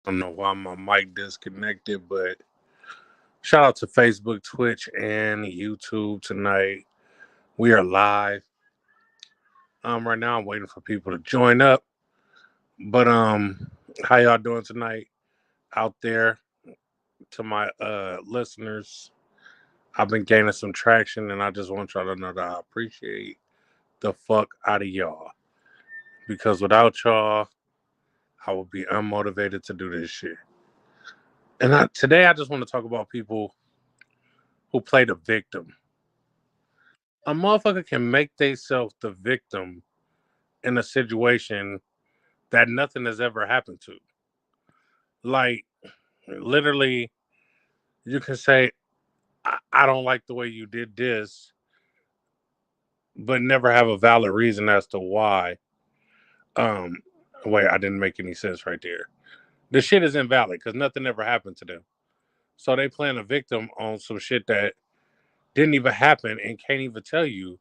I don't know why my mic disconnected, but shout out to Facebook, Twitch, and YouTube tonight. We are live. Right now I'm waiting for people to join up. But how y'all doing tonight out there? To my listeners, I've been gaining some traction, and I just want y'all to know that I appreciate the fuck out of y'all because without y'all, I would be unmotivated to do this shit. And today I just want to talk about people who play the victim. A motherfucker can make themselves the victim in a situation that nothing has ever happened to. Like, literally, you can say, I don't like the way you did this, but never have a valid reason as to why. Um, Wait, I didn't make any sense right there. The shit is invalid because nothing ever happened to them. So they playing a victim on some shit that didn't even happen and can't even tell you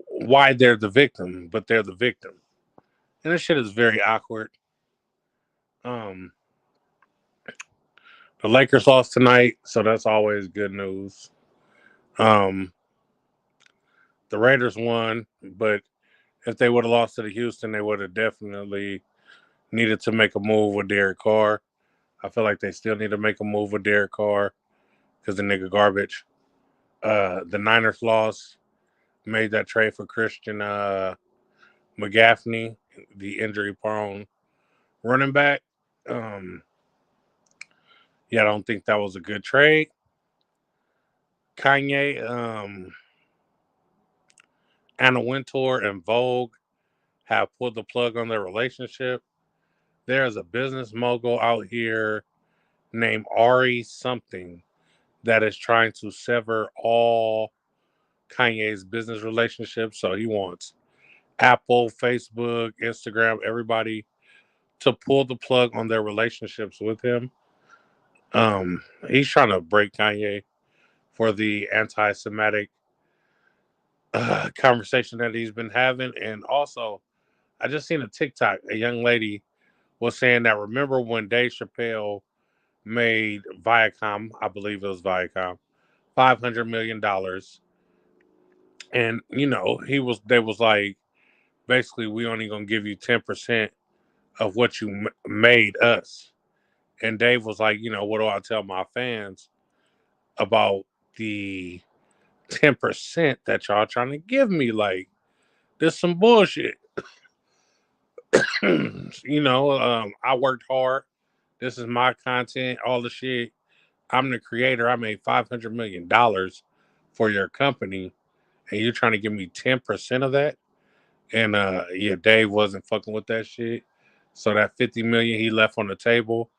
why they're the victim, but they're the victim. And this shit is very awkward. Um, the Lakers lost tonight, so that's always good news. Um, the Raiders won, but if they would have lost to the Houston, they would have definitely needed to make a move with Derek Carr. I feel like they still need to make a move with Derek Carr because the nigga garbage. The Niners lost, made that trade for Christian McGaffney, the injury prone running back. Um, yeah, I don't think that was a good trade. Kanye, Anna Wintour, and Vogue have pulled the plug on their relationship. There is a business mogul out here named Ari something that is trying to sever all Kanye's business relationships. So he wants Apple, Facebook, Instagram, everybody to pull the plug on their relationships with him. He's trying to break Kanye for the anti-Semitic conversation that he's been having, and also I just seen a TikTok. A young lady was saying that remember when Dave Chappelle made Viacom, I believe it was Viacom, $500 million, and they was like basically we only gonna give you 10% of what you made us, and Dave was like, what do I tell my fans about the 10% that y'all trying to give me? Like this some bullshit. I worked hard. This is my content, all the shit. I'm the creator. I made $500 million for your company, and you're trying to give me 10% of that. And yeah, Dave wasn't fucking with that shit. So that 50 million he left on the table,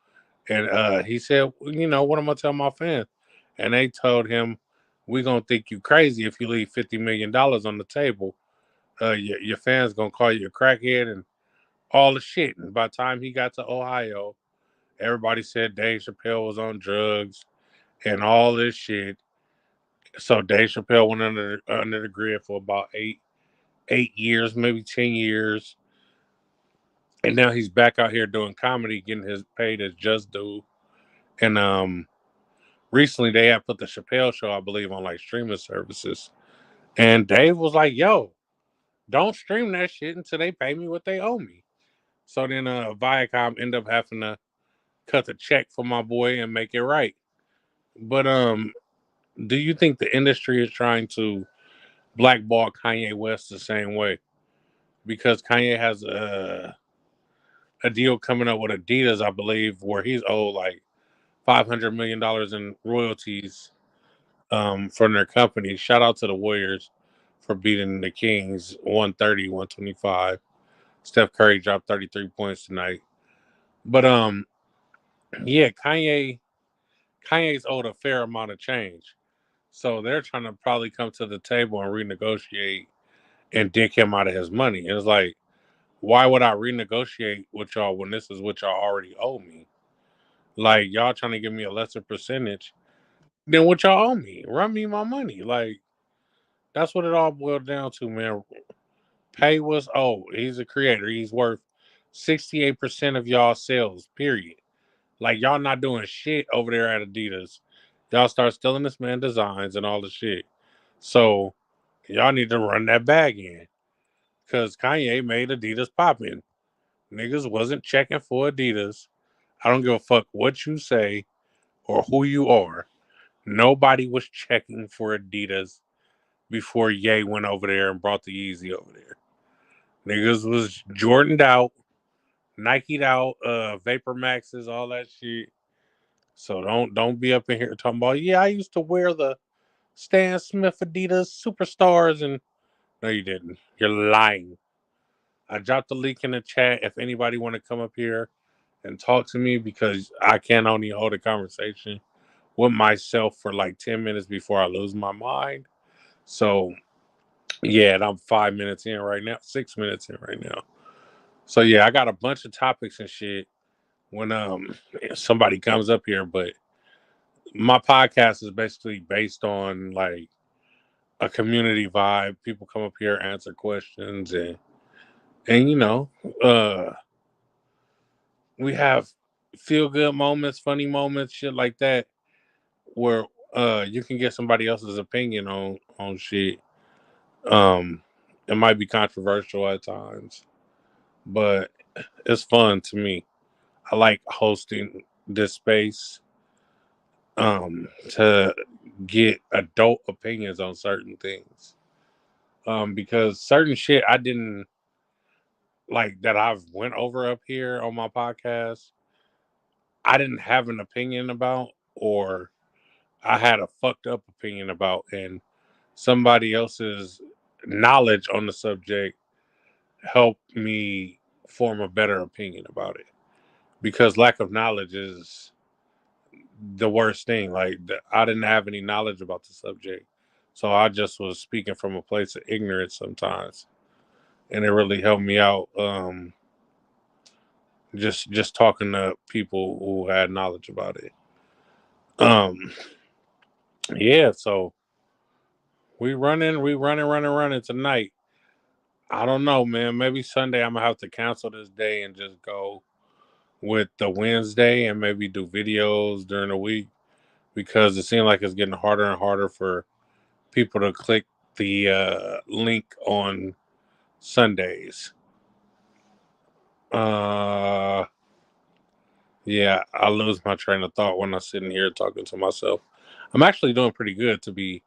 and he said, what am I gonna tell my fans? And they told him, "We gonna think you crazy if you leave $50 million on the table. Your fans gonna call you a crackhead and all the shit." And by the time he got to Ohio, everybody said Dave Chappelle was on drugs and all this shit. So Dave Chappelle went under the grid for about eight years, maybe 10 years, and now he's back out here doing comedy, getting his paid as just due. And recently they have put the Chappelle Show, I believe, on like streaming services. And Dave was like, "Yo, don't stream that shit until they pay me what they owe me." So then Viacom end up having to cut the check for my boy and make it right. But do you think the industry is trying to blackball Kanye West the same way? Because Kanye has a deal coming up with Adidas, I believe, where he's owed like $500 million in royalties from their company. Shout out to the Warriors for beating the Kings 130, 125. Steph Curry dropped 33 points tonight. But yeah, Kanye's owed a fair amount of change. So they're trying to probably come to the table and renegotiate and dick him out of his money. And it's like, why would I renegotiate with y'all when this is what y'all already owe me? Like y'all trying to give me a lesser percentage than what y'all owe me. Run me my money. Like that's what it all boiled down to, man. Pay what's owed. He's a creator. He's worth 68% of y'all sales, period. Like y'all not doing shit over there at Adidas. Y'all start stealing this man designs and all the shit. So y'all need to run that bag in. Cause Kanye made Adidas popping. Niggas wasn't checking for Adidas. I don't give a fuck what you say or who you are. Nobody was checking for Adidas before Ye went over there and brought the Yeezy over there. Niggas was Jordaned out, Nike'd out, Vapor Maxes, all that shit. So don't be up in here talking about, yeah, I used to wear the Stan Smith Adidas Superstars, and no, you didn't. You're lying. I dropped the link in the chat if anybody want to come up here and talk to me, because I can only hold a conversation with myself for like 10 minutes before I lose my mind. So yeah, and I'm 5 minutes in right now, 6 minutes in right now. So yeah, I got a bunch of topics and shit when somebody comes up here, but my podcast is basically based on like a community vibe. People come up here, answer questions, and uh we have feel good moments, funny moments, shit like that, where you can get somebody else's opinion on shit. Um it might be controversial at times, but it's fun to me. I like hosting this space to get adult opinions on certain things. Because certain shit I didn't like that I've went over up here on my podcast, I didn't have an opinion about, or I had a fucked up opinion about, and somebody else's knowledge on the subject helped me form a better opinion about it. Because lack of knowledge is the worst thing. Like I didn't have any knowledge about the subject, so I just was speaking from a place of ignorance sometimes, and it really helped me out. Just talking to people who had knowledge about it. Um, yeah. So we running tonight. I don't know, man. Maybe Sunday I'm gonna have to cancel this day and just go with the Wednesday and maybe do videos during the week, because it seems like it's getting harder and harder for people to click the link on Sundays. Uh, yeah, I lose my train of thought when I'm sitting here talking to myself. I'm actually doing pretty good to be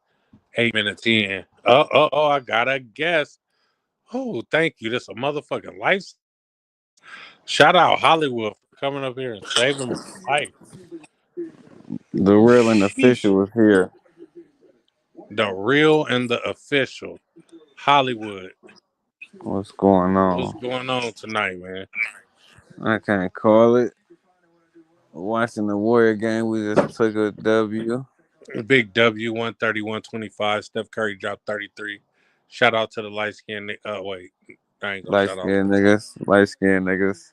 8 minutes in. Oh, I gotta guess. Oh, thank you. This a motherfucking life. Shout out Hollywood for coming up here and saving my life. The real and Sheesh. official is here. The real and the official Hollywood. What's going What's on? going on tonight, man? I can't call it. Watching the Warrior game, we just took a W. Big W 131-25. Steph Curry dropped 33. Shout out to the light skinned. Wait, I ain't gonna Light shout out. skinned niggas. Light skinned niggas.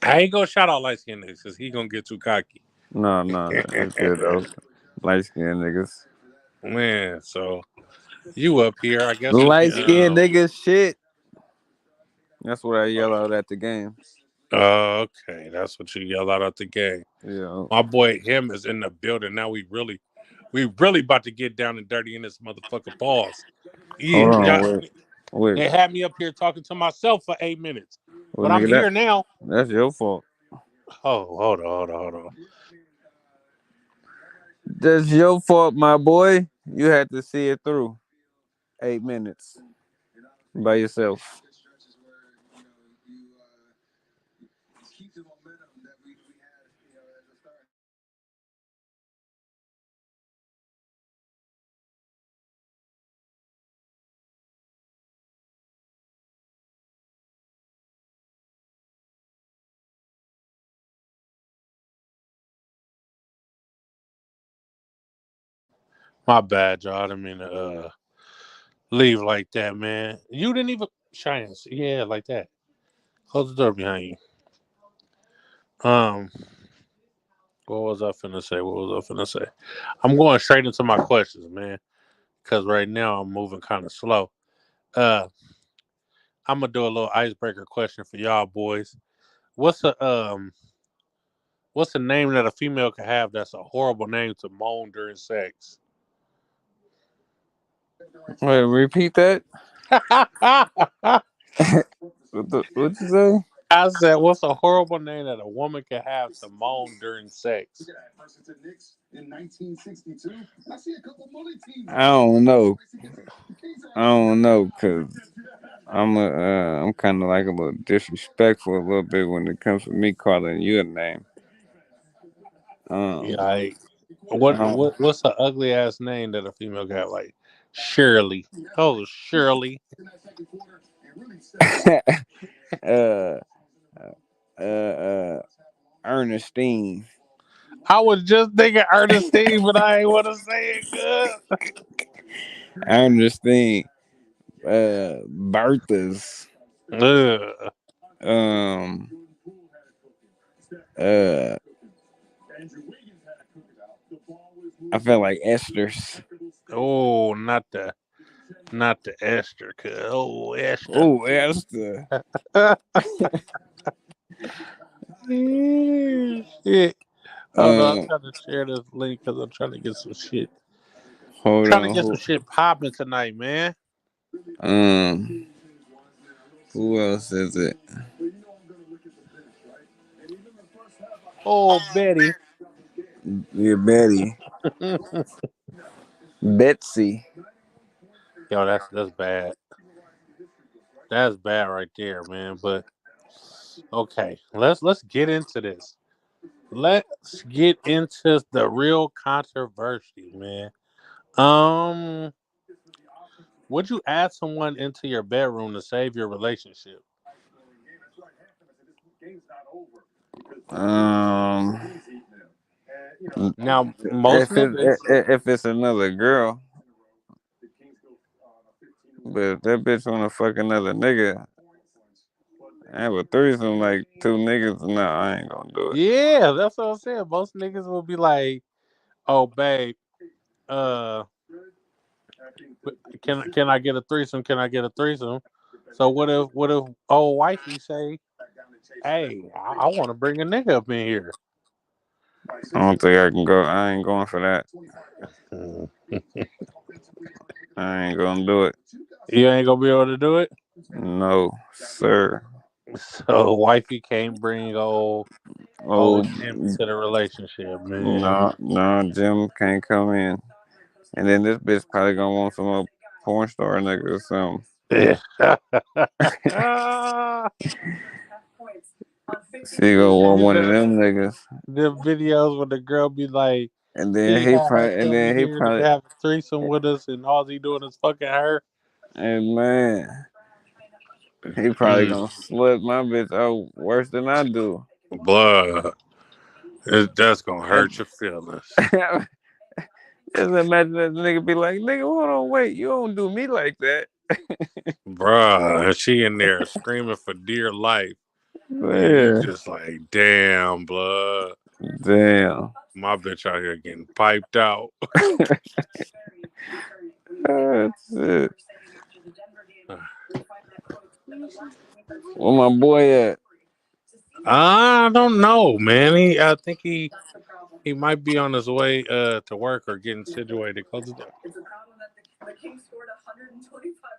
I ain't gonna shout out light skinned niggas because he gonna get too cocky. No. That's good though. Light skinned niggas. Man, so you up here? I guess we Light can. skinned niggas shit. That's what I yell out at the game. Okay, that's what you yell out at the game. Yeah. My boy, him is in the building now. We really about to get down and dirty in this motherfucker. Pause. Yeah, Hold on, y'all. wait. They had me up here talking to myself for 8 minutes, Well, but I'm nigga, here now. that's your fault. Oh, hold on. That's your fault, my boy. You had to see it through. 8 minutes by yourself. My bad, y'all. I didn't mean to leave like that, man. You didn't even shine. Yeah, like that. Close the door behind you. What was I finna say? I'm going straight into my questions, man. Because right now I'm moving kind of slow. Uh, I'm gonna do a little icebreaker question for y'all boys. What's a What's a name that a female can have that's a horrible name to moan during sex? Wait, repeat that. I What you say? said, what's a horrible name that a woman can have to moan during sex? I don't know. I don't know, cause I'm kind of like a little disrespectful a little bit when it comes to me calling you a name. Yeah, Um, what's an ugly ass name that a female can have? Like Shirley. Oh, Shirley. uh, Ernestine. I was just thinking Ernestine, but I ain't want to say it good. Ernestine. Bertha's. Ugh. Um, uh, I feel like Esther's. Oh, not the Esther. Oh, Esther. Oh, Esther. Shit. Hold on, I'm Um, trying to share this link because I'm trying to get some shit. hold Trying to on. get some shit popping tonight, man. Um, who else is it? Oh, Betty. Yeah, Betty. Betsy. Yo, that's bad. That's bad right there, man. But okay, let's get into this. Let's get into the real controversy, man. Um, would you add someone into your bedroom to save your relationship? Um, Now, most niggas, if it's another girl, but if that bitch wanna fuck another nigga, I have a threesome like two niggas. No, I ain't gonna do it. yeah, that's what I'm saying. Most niggas will be like, "Oh, babe, uh, can I get a threesome? Can I get a threesome?" So what if old wifey say, "Hey, I want to bring a nigga up in here." I don't think I can go. I ain't going for that. I ain't gonna do it. You ain't gonna be able to do it. No, sir. So wifey can't bring old Oh, Jim into the relationship, man. no, Jim can't come in. And then this bitch probably gonna want some little porn star nigga or something. Yeah. She gonna want one of them niggas. The videos where the girl be like, And then he he had her probably, and come in then he here to probably, have a threesome with us, and all he doing is fucking her. and man, he probably Mm, gonna slip my bitch out worse than I do. blood. That's gonna And hurt your feelings. just imagine that nigga be like, nigga, hold on, wait, you don't do me like that. Bruh, and she in there screaming for dear life. And you Yeah. just like, damn, blood. Damn. My bitch out here getting piped out. That's it. Where my boy at? I don't know, man. I think he might be on his way to work or getting situated. Close the door.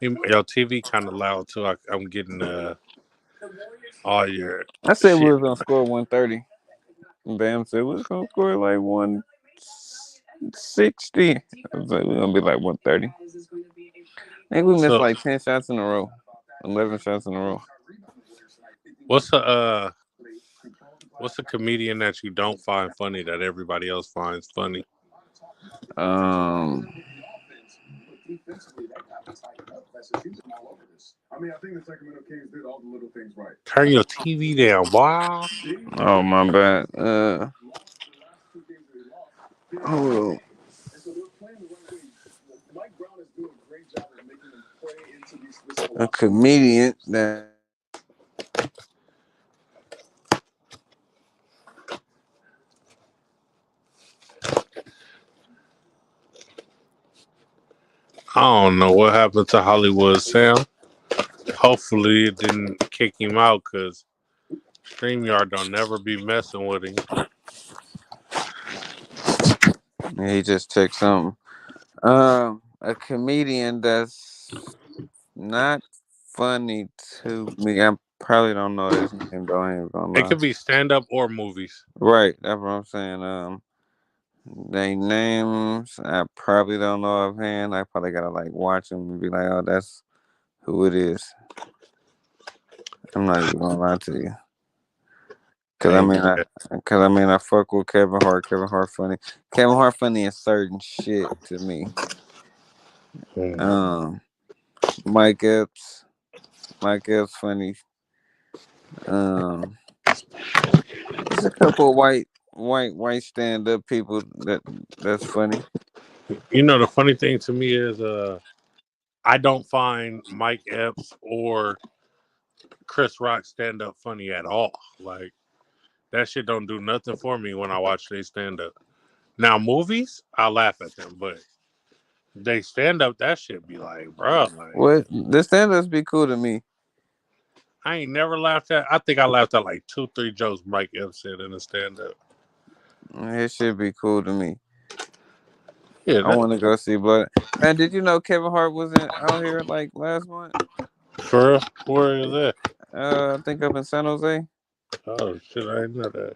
Your TV kind of loud too. I'm getting all your I said we shit. was gonna score 130. Bam said we was gonna score like 160. I was like, we're gonna be like 130. I think we missed So like 10 shots in a row. 11 shots in a row. what's a comedian that you don't find funny that everybody else finds funny? Um Turn your TV down, boy. oh my bad. Hold on. A comedian that I don't know what happened to Hollywood Sam. Hopefully it didn't kick him out because StreamYard don't never be messing with him. Yeah, he just checked something. A comedian that's not funny to me. I probably don't know his name though. I ain't gonna It lie. could be stand up or movies. Right, that's what I'm saying. They names I probably don't know offhand. I probably gotta like watch them and be like, oh, that's who it is. I'm not even gonna lie to you. Cause I Ain't mean, that. I fuck with Kevin Hart. Kevin Hart funny. Kevin Hart funny in certain shit to me. Mm. Um, Mike Epps. Mike Epps funny. Um, there's a couple of white stand up people that's funny. You know, the funny thing to me is, I don't find Mike Epps or Chris Rock stand up funny at all. Like that shit don't do nothing for me when I watch they stand up. Now movies, I laugh at them, but they stand up, that shit be like, bro, like What the stand ups be cool to me. I ain't never laughed at. I think I laughed at like 2, 3 jokes Mike Epps said in a stand up. It should be cool to me. Yeah, I want to go see Blood. Man, did you know Kevin Hart wasn't out here like last month? for real? Where is that? I think up in San Jose. Oh shit, I didn't know that.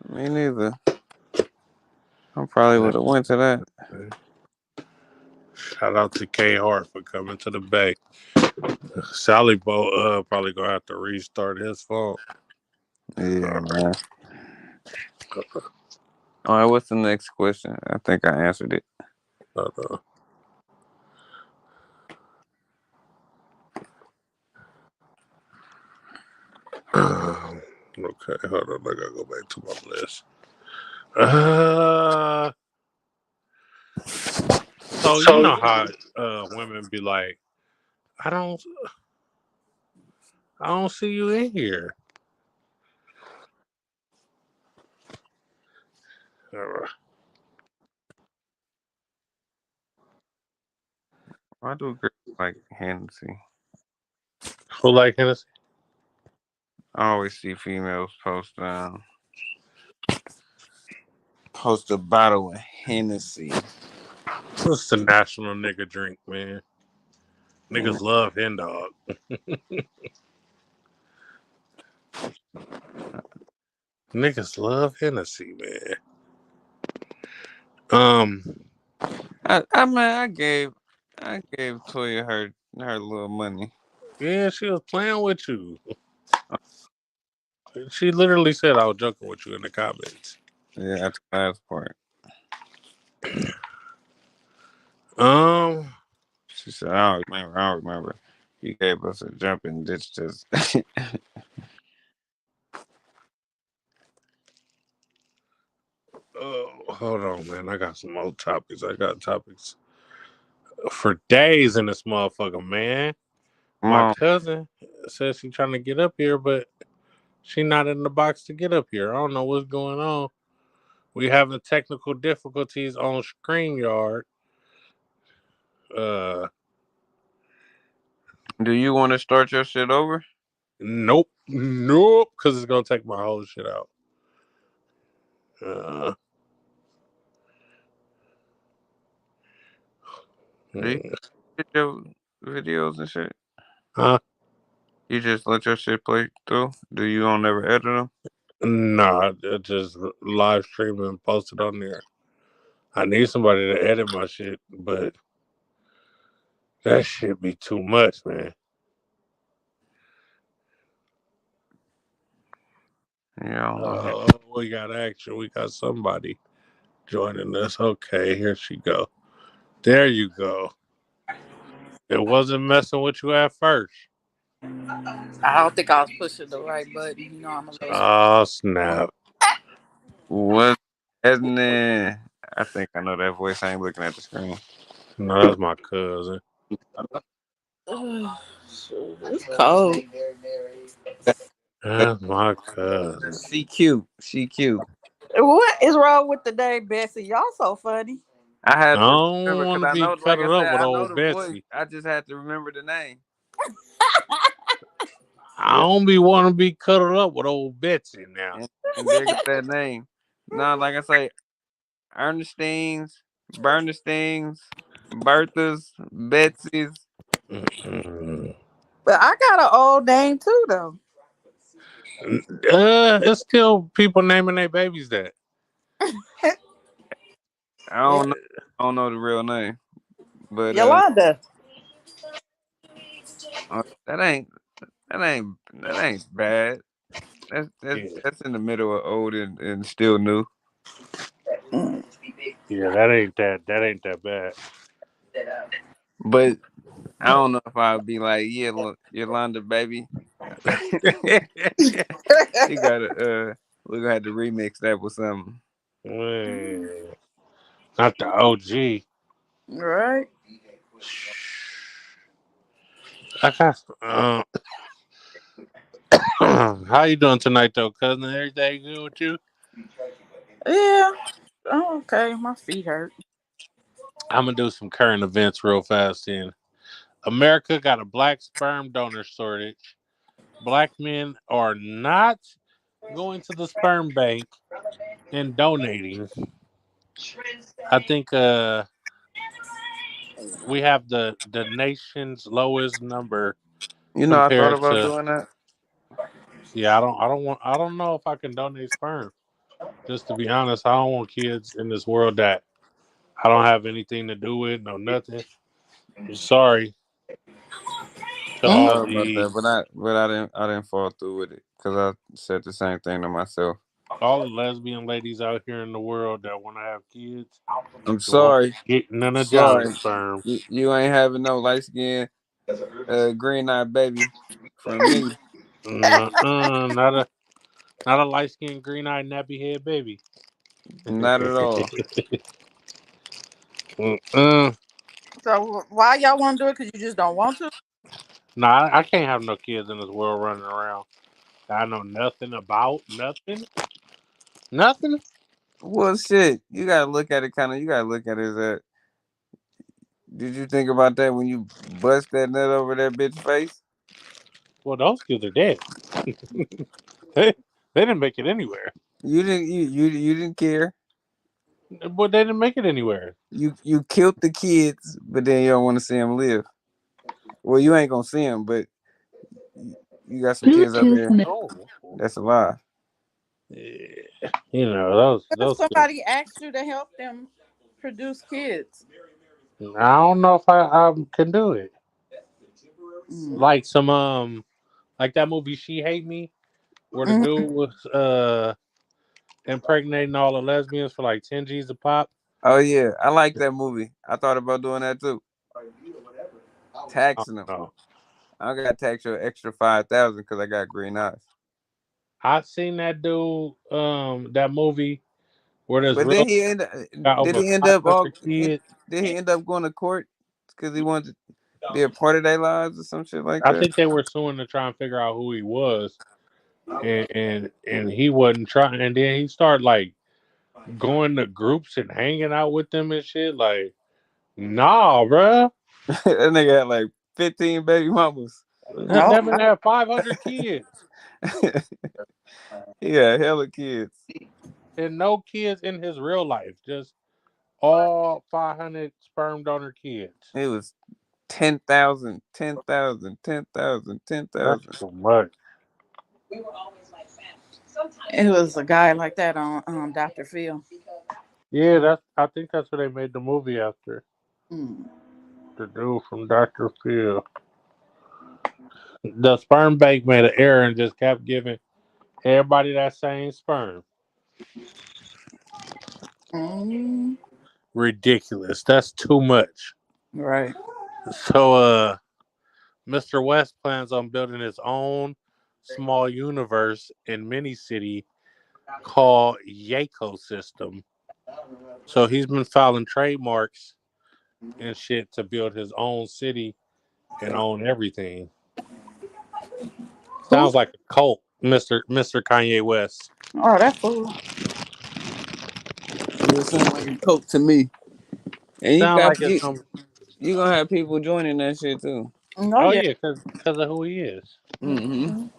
Me neither. I probably would have went to that. Shout out to K Hart for coming to the Bay. Sally Bo probably gonna have to restart his phone. Yeah, man. All right, what's the next question? I think I answered it. Uh, okay, hold on. I gotta go back to my list. So you know how women be like, I don't, I don't see you in here. Uh, I do girls like Hennessy. who like Hennessy? I always see females post a bottle of Hennessy. What's the national nigga drink, man? Mm, Niggas love hen dog. Niggas love Hennessy, man. Um, I gave Toya her little money. yeah, she was playing with you. She literally said I was joking with you in the comments. Yeah, that's the last part. Um, She said, I don't remember. I don't remember. You gave us a jumping ditch just. oh, hold on, man. I got some more topics. I got topics for days in this motherfucker, man. My Mom, cousin says she's trying to get up here, but she not in the box to get up here. I don't know what's going on. We having technical difficulties on StreamYard. Uh, do you want to start your shit over? nope, because it's gonna take my whole shit out. Uh, Do you hmm. get your videos and shit? Huh? You just let your shit play through? Do you don't ever edit them? Nah, I just live stream and post it on there. I need somebody to edit my shit, but that shit be too much, man. Yeah, I don't know how. We got action. We got somebody joining us. Okay, here she go. There you go. It wasn't messing with you at first. I don't think I was pushing the right button. You know, I'm a lady. Oh snap! What's happening? I think I know that voice. I ain't looking at the screen. No, that's my cousin. It's cold. That's my cousin. She cute. She cute. What is wrong with the name Bessie? Y'all so funny. I I had to remember don't want because to I be know, like I cuddled up said, with I know old the voice. Betsy. I just had to remember the name. I Yeah, don't be want to be cuddled up with old Betsy now. and there got that name. No, like I say, Ernestine's Bernsteins, Berthas, Betsy's. Mm-mm. But I got an old name too, though. It's still people naming their babies that. I don't know. I don't know the real name, but Yolanda. that ain't bad. Yeah, That's in the middle of old and still new. Mm. yeah, that ain't that bad. But I don't know if I'd be like, yeah, Yolanda, baby. You gotta we're gonna have to remix that with something. Man, not the OG. Right. I got. How you doing tonight, though, cousin? Everything good with you? Yeah. Oh, okay. My feet hurt. I'm gonna do some current events real fast. Then America got a black sperm donor shortage. Black men are not going to the sperm bank and donating. I think we have the nation's lowest number You know, I thought compared about to. doing that. Yeah, I don't know if I can donate sperm. Just to be honest, I don't want kids in this world that I don't have anything to do with, no nothing. Sorry to I Mm. all thought about the that, but I didn't fall through with it because I said the same thing to myself. all the lesbian ladies out here in the world that want to have kids. I'm You won't sorry, get none of John's sorry. sperm. You ain't having no light skin, green eyed baby from me. Not a light skinned, green eyed, nappy head baby. Not at all. Mm-mm. So why y'all want to do it? Because you just don't want to? Nah, I can't have no kids in this world running around. I know nothing about nothing. Nothing. Well, shit. You gotta look at it kind of. You gotta look at it as that. Did you think about that when you bust that nut over that bitch face? Well, those kids are dead. They, they didn't make it anywhere. You didn't. You didn't care. But they didn't make it anywhere. You killed the kids, but then you don't want to see them live. Well, you ain't gonna see them, but you got some kids out there Oh, that's alive. yeah. Those If kids. somebody asked you to help them produce kids. I don't know if I can do it. Mm. Like like that movie She Hate Me, where the Mhm. dude was impregnating all the lesbians for like 10 G's a pop. Oh yeah, I like that movie. I thought about doing that too. I Taxing don't them. know. I got to tax you an extra 5,000 because I got green eyes. I seen that dude that movie where this But real then he end. got Did over he end up all? 500 kids. Did he end up going to court because he wanted to be a part of their lives or some shit like I that? think they were suing to try and figure out who he was, and he wasn't trying. And then he started like going to groups and hanging out with them and shit. Like, nah, bruh. That nigga had like 15 baby mamas. Oh, That man had 500 kids He had hella kids. and no kids in his real life. Just all 500 sperm donor kids. It was 10,000, 10,000, 10,000, That's 10,000. too much. it was a guy like that on Dr. Phil. Yeah, I think that's what they made the movie after. Mm. The dude from Dr. Phil. The sperm bank made an error and just kept giving everybody that same sperm. Mm. Ridiculous. That's too much. Right. So Mr. West plans on building his own small universe in mini city called Yako System. So he's been filing trademarks and shit to build his own city and own everything. Who? Sounds like a cult, Mr. Kanye West. Oh, that fool. It sound like a coke to me. And Sound like it's some. you gonna have people joining that shit too. Oh, Oh yeah. yeah, because of who he is. Mm-hmm. Mhm.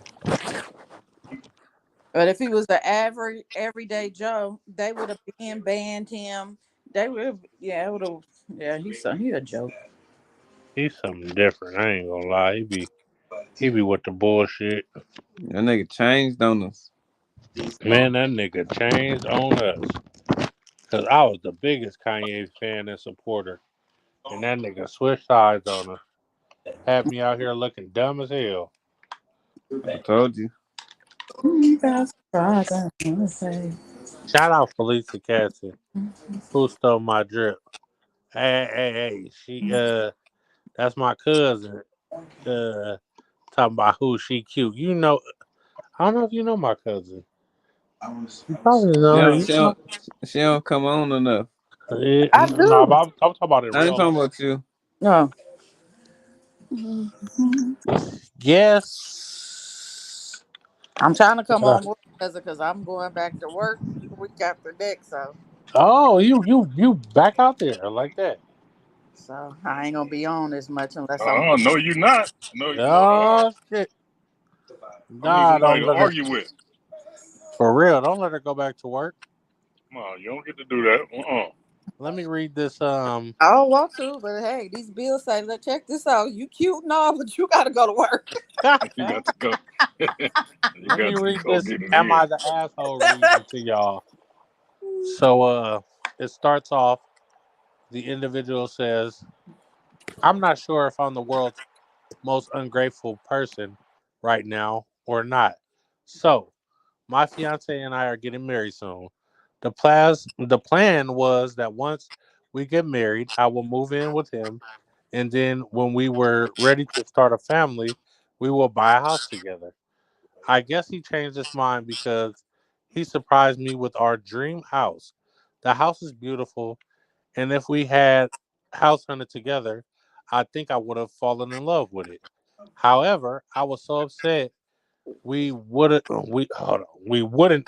But if he was the average everyday Joe, they would have been banned him. They would, yeah, it would have. Yeah, he a joke. He's something different. I ain't gonna lie. He be with the bullshit. That nigga changed on us. Man, that nigga changed on us. Cause I was the biggest Kanye fan and supporter. And that nigga switched sides on us. Had me out here looking dumb as hell. I told you. That's right, I wanna say. Shout out Felicia Cassie, who stole my drip. Hey, that's my cousin. Uh, talking about who she cute. I don't know if you know my cousin. You probably She know her. don't, she don't, she don't come on enough. I No, do. but I'm talking about in I ain't real life. talking about you. No. Yes. I'm trying to come on board because I'm going back to work the week after next, Oh, you back out there like that? so I ain't gonna be on as much unless I'm. No, you not. No, Oh shit! I need Nah, somebody don't to let her. argue with. For real, don't let her go back to work. No, you don't get to do that. Let me read this. I don't want to, but hey, these bills say, "Look, check this out. You cute and all, but you gotta go to work." You got to go. You Let me got to read go this. get it Am in. I the asshole? Reading to y'all. So it starts off. The individual says, "I'm not sure if I'm the world's most ungrateful person right now or not. So, my fiance and I are getting married soon. The plan was that once we get married, I will move in with him, and then when we were ready to start a family, we will buy a house together. I guess he changed his mind because he surprised me with our dream house. The house is beautiful, and if we had house hunted together, I think I would have fallen in love with it. However, I was so upset we wouldn't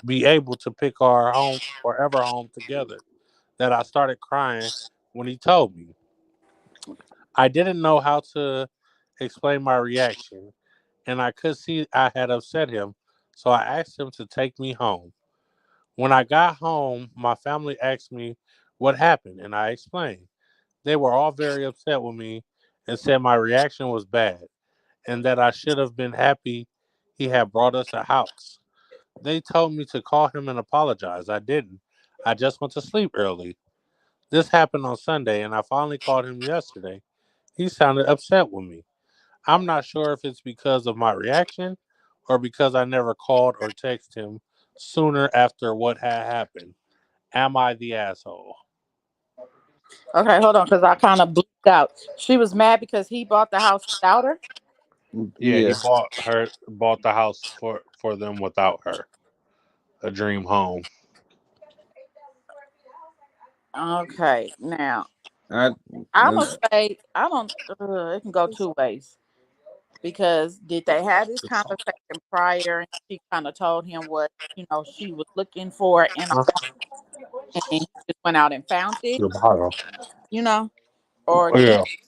be able to pick our home forever home together that I started crying when he told me. I didn't know how to explain my reaction, and I could see I had upset him, so I asked him to take me home. When I got home, my family asked me what happened, and I explained. They were all very upset with me and said my reaction was bad and that I should have been happy he had brought us a house. They told me to call him and apologize. I didn't. I just went to sleep early. This happened on Sunday, and I finally called him yesterday. He sounded upset with me. I'm not sure if it's because of my reaction or because I never called or texted him sooner after what had happened. Am I the asshole? Okay, hold on, because I kind of bleeped out. She was mad because he bought the house without her. Yeah, he Yeah. bought the house for them without her. A dream home. Okay, now I I'm gonna say I don't. It can go two ways because did they have this conversation prior? And she kind of told him what she was looking for in a home, and then he just went out and found it. You know, or did Yeah. he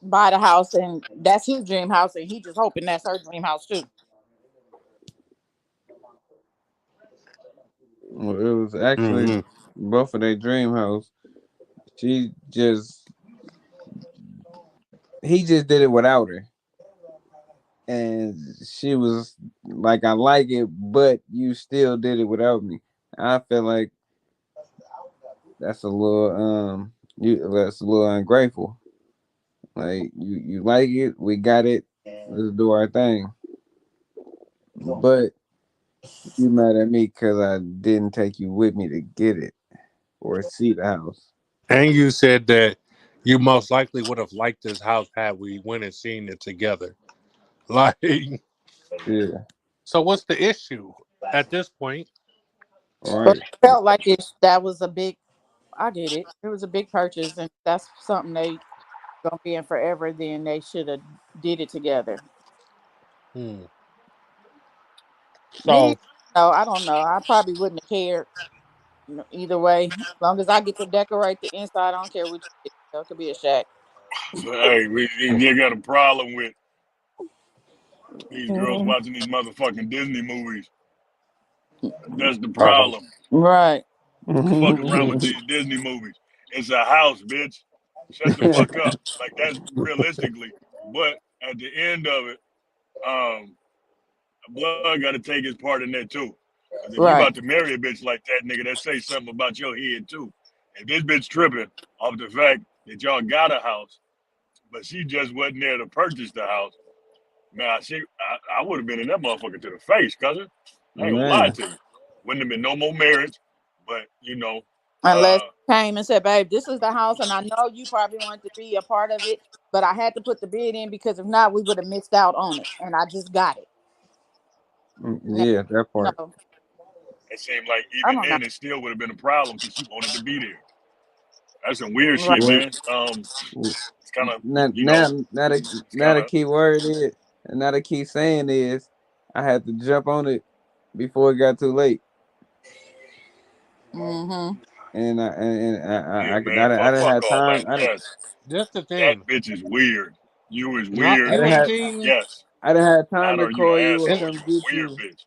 buy the house and that's his dream house, and he just hoping that's her dream house too? well, it was actually Hmm. both of their dream house. She just he just did it without her. And she was like, I like it, but you still did it without me. I feel like that's a little that's a little ungrateful. Like you like it, we got it, let's do our thing. But you mad at me because I didn't take you with me to get it or see the house. And you said that you most likely would have liked this house had we went and seen it together. Like, Yeah, so what's the issue at this point? all But right. I felt like that was a big. I get it. It was a big purchase, and that's something they gonna be in forever. Then they should have did it together. Hmm. Me, So, no, I don't know. I probably wouldn't have cared either way. As long as I get to decorate the inside, I don't care which. It could be a shack. But hey, you got a problem with these girls Mhm. watching these motherfucking Disney movies. That's the uh-huh. problem. Right. Fuck around with these Disney movies. It's a house, bitch. Shut the fuck up. Like that's realistically. But at the end of it, um, blood got to take his part in that too. Because if you Right. about to marry a bitch like that, nigga, that say something about your head too. And this bitch tripping off the fact that y'all got a house, but she just wasn't there to purchase the house. Man, I would have been in that motherfucker to the face, cousin. I ain't gonna lie Man, to you. Wouldn't have been no more marriage, but Unless uh, he came and said, "Babe, this is the house, and I know you probably wanted to be a part of it, but I had to put the bid in because if not, we would have missed out on it, and I just got it." Now, yeah, that you part. know, it seemed like I even don't know. then it still would have been a problem because she wanted to be there. That's some weird Right. shit, Well, man. It's kind of now, you know, now, now the it's now kind the of key word is, and now the key saying is, I had to jump on it before it got too late, Mm-hmm. and yeah, I man. didn't, I Fuck, didn't fuck have all time. that. Yes, That's the that thing. bitch is weird. You is Not I weird, didn't you and have and King. yes, I didn't have time not to are you call an you or It, asshole. come You a get weird you. bitch.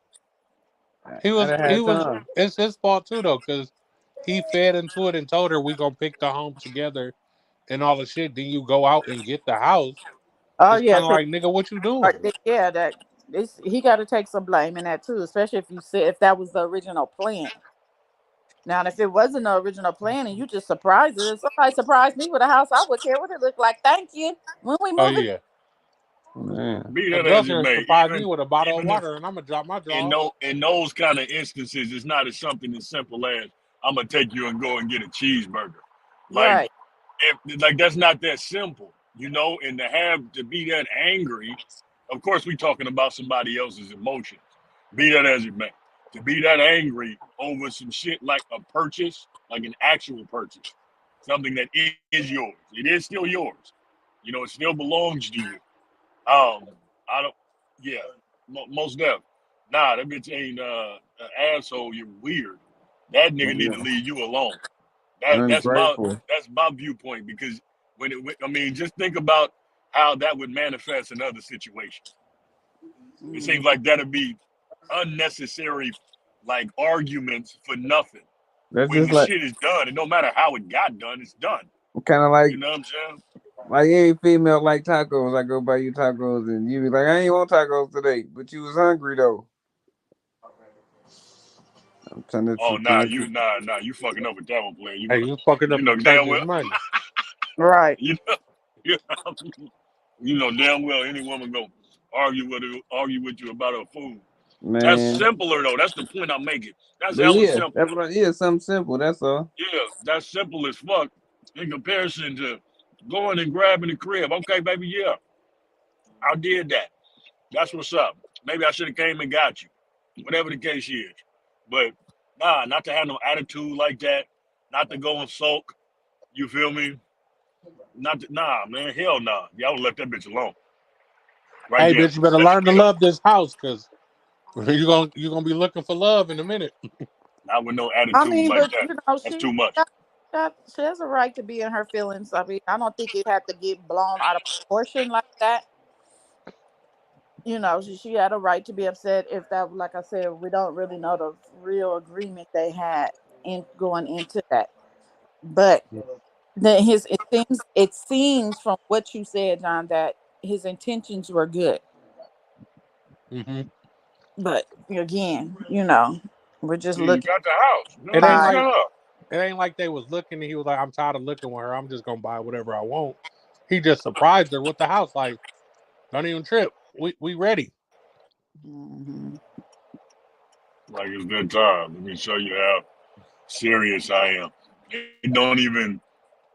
I didn't he have was. time. It's his fault too though, because he fed into it and told her we gonna pick the home together and all the shit. Then you go out and get the house. Oh It's yeah, kind of 'cause, like, nigga, what you doing? yeah, that he got to take some blame in that too, especially if you said if that was the original plan. Now, if it wasn't the original plan and you just surprised it, if somebody surprised me with a house, I would care what it looked like. Thank you. When we Oh move it, yeah, Man, Be if that as it Dustin may, surprised me even with a bottle of even if water, and I'm gonna drop my in drawers. no in those kind of instances, it's not as something as simple as I'm gonna take you and go and get a cheeseburger. Like right? if like that's not that simple, and to be that angry, of course we talking about somebody else's emotions. Be that as it may. To be that angry over some shit like a purchase, like an actual purchase, something that is yours. It is still yours. It still belongs to you. I don't. Yeah, most definitely. Nah, that bitch ain't an asshole. You're weird. That nigga need to yeah, leave you alone. That's my ungrateful. viewpoint because I mean, just think about how that would manifest in other situations. It Mm. seems like that'd be unnecessary, like arguments for nothing. That's When just the like shit is done, and no matter how it got done, it's done. kind of You like know what I'm saying? any female like tacos. I go buy you tacos, and you be like, I ain't want tacos today, but you was hungry though. I'm Oh trying to nah, you fucking up with that one, player. Hey, you fucking You up the know damn church's well, money. Right. you know, you know damn well any woman go argue with you about her food. That's man. simpler though. That's the point I'm making. That's But hella yeah, simple. that's what yeah, something simple. That's all. Yeah, that's simple as fuck in comparison to going and grabbing the crib. Okay, baby, yeah, I did that. That's what's up. Maybe I should have came and got you. Whatever the case is. But nah, not to have no attitude like that, not to go and sulk. You feel me? Not to, nah, man, hell nah. Y'all would left that bitch alone. Right Hey, there. bitch, you better Let it learn to be the love this house, cause you gonna be looking for love in a minute. not with no I attitude mean, like but that. That's too much. she has a right to be in her feelings. I mean, I don't think it had to get blown out of proportion like that. She had a right to be upset if that, like I said, we don't really know the real agreement they had in going into that. But it seems from what you said, John, that his intentions were good. Hmm. But again, we're just Yeah, you looking got the house. No, It man, ain't by. like shut up. it ain't like they was looking and he was like, I'm tired of looking with her. I'm just gonna buy whatever I want. He just surprised her with the house. Like, don't even trip. We ready. Mhm. Like it's that time. Let me show you how serious I am. It don't even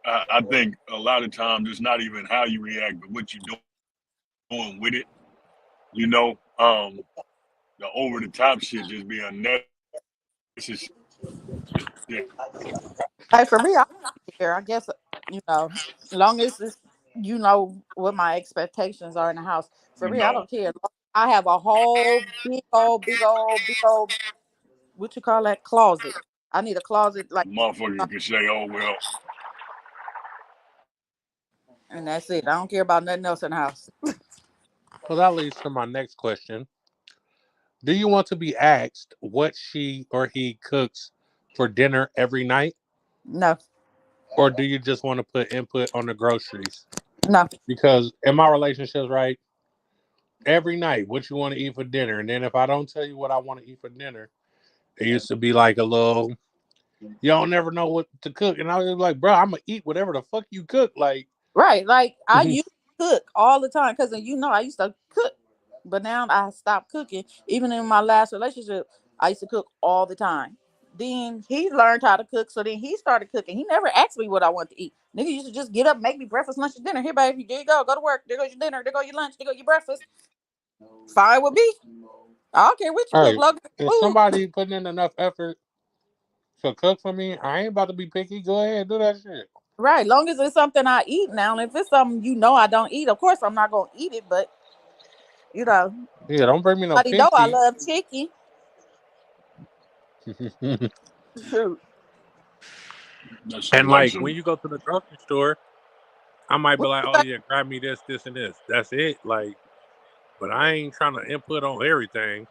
I think a lot of times it's not even how you react, but what you're doing with it. You know, the over the top shit just be unnecessary. Hey, for me, I don't care. I guess long as what my expectations are in the house. For You me, I know, don't care. I have a whole big old, what you call that, closet. I need a closet like this, motherfucker can say, "Oh well, and that's it. I don't care about nothing else in the house. So that leads to my next question. Do you want to be asked what she or he cooks for dinner every night? No. or do you just want to put input on the groceries? No. Because in my relationships, right, every night, what you want to eat for dinner, and then if I don't tell you what I want to eat for dinner, it used to be like a little. Y'all never know what to cook, and I was like, bro, I'm gonna eat whatever the fuck you cook. Like, Right. Like I used to cook all the time because I used to cook, but now I stopped cooking. Even in my last relationship, I used to cook all the time. Then he learned how to cook, so then he started cooking. He never asked me what I want to eat. Nigga used to just get up, make me breakfast, lunch, and dinner. Here, baby, there you go to work. There goes your dinner. There goes your lunch. There goes your breakfast. Fine with me. I don't care what you cook, hey, long as it's if food. somebody putting in enough effort to cook for me, I ain't about to be picky. Go ahead, do that shit. Right, long as it's something I eat now. And if it's something I don't eat, of course I'm not gonna eat it. But you know, Yeah, don't bring me no everybody know I pinky. love chicken. Shoot. That And sounds like like when some. you go to the grocery store, I might be What like, you oh say? yeah, grab me this, this, and this. That's it. Like, but I ain't trying to input on everything.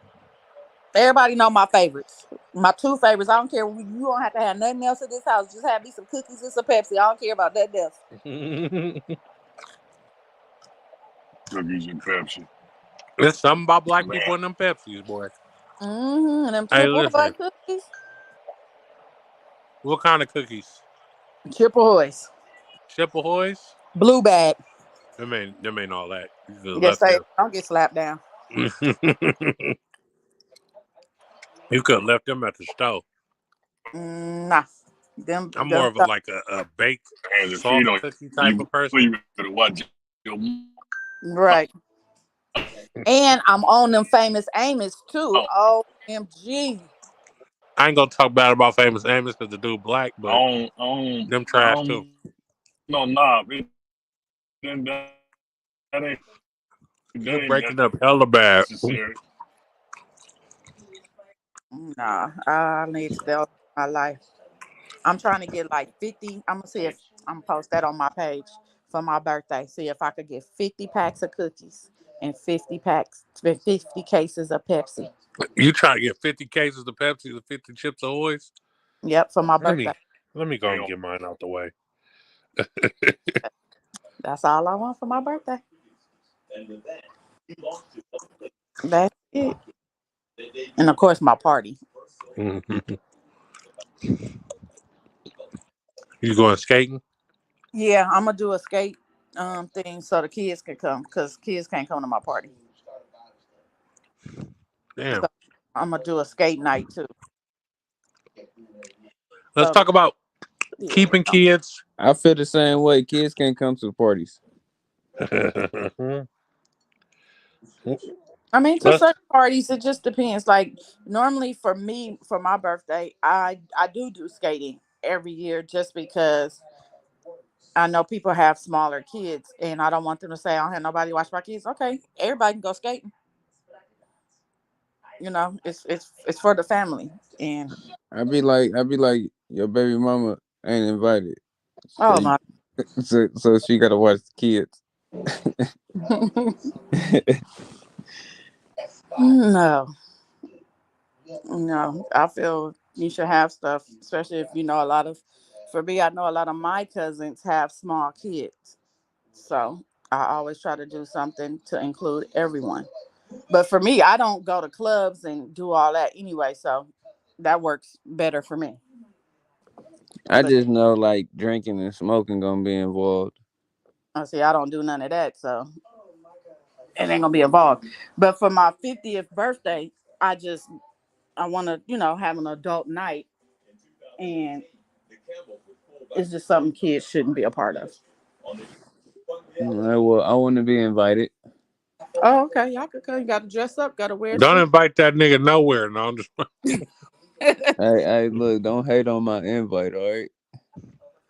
Everybody know my favorites. My two favorites. I don't care. You don't have to have nothing else in this house. Just have me some cookies and some Pepsi. I don't care about nothing else. Cookies and Pepsi. There's something about black Man, people and them Pepsis, boy. And them Hey, Chip Ahoy listen, cookies. what kind of cookies? Chip Ahoy's. Chip Ahoy's? Blue bag. Them ain't all that. You could have Yes, left they them. don't get slapped down. You could have left them at the stove. Nah. Them I'm them more of a stuff. like a baked and if you soft don't, cookie type you of person. you better watch your. Right. And I'm on them famous Amos too. OMG. I ain't gonna talk bad about Famous Amos because the dude black, but them I trash too. don't know. Nah, that, that ain't You that ain't breaking up hella bad. necessary. Nah. I need to build my life. I'm trying to get like 50. I'm gonna see if I'm gonna post that on my page for my birthday. See if I could get 50 packs of cookies and 50 cases of Pepsi. You try to get 50 cases of Pepsi and 50 chips Ahoy's? Yep, for my Let birthday. me let me go and Damn. get mine out the way. That's all I want for my birthday. That's it. And of course my party. You going skating? Yeah, I'm gonna do a skate thing so the kids can come because kids can't come to my party. Damn. So I'm gonna do a skate night too. Let's So the talk about kids can keeping come. kids. I feel the same way. Kids can't come to the parties. I mean, to Let's certain parties, it just depends. Like normally for me, for my birthday, I do skating every year just because I know people have smaller kids, and I don't want them to say I don't have nobody to watch my kids. Okay, everybody can go skating. It's for the family. And I be like, your baby mama ain't invited, so oh you, my, so she gotta watch the kids. no, no, I feel you should have stuff, especially if you know a lot of. For me, I know a lot of my cousins have small kids, so I always try to do something to include everyone. But for me, I don't go to clubs and do all that anyway, so that works better for me. I But just know like drinking and smoking gonna be involved. I see, I don't do none of that, so it ain't gonna be involved. But for my 50th birthday, I want to, have an adult night, and it's just something kids shouldn't be a part of. Well, I want to be invited. Oh, okay, y'all could come. You got to dress up, got to wear a don't suit. invite that nigga nowhere. No, I'm just Hey, look, don't hate on my invite, all right?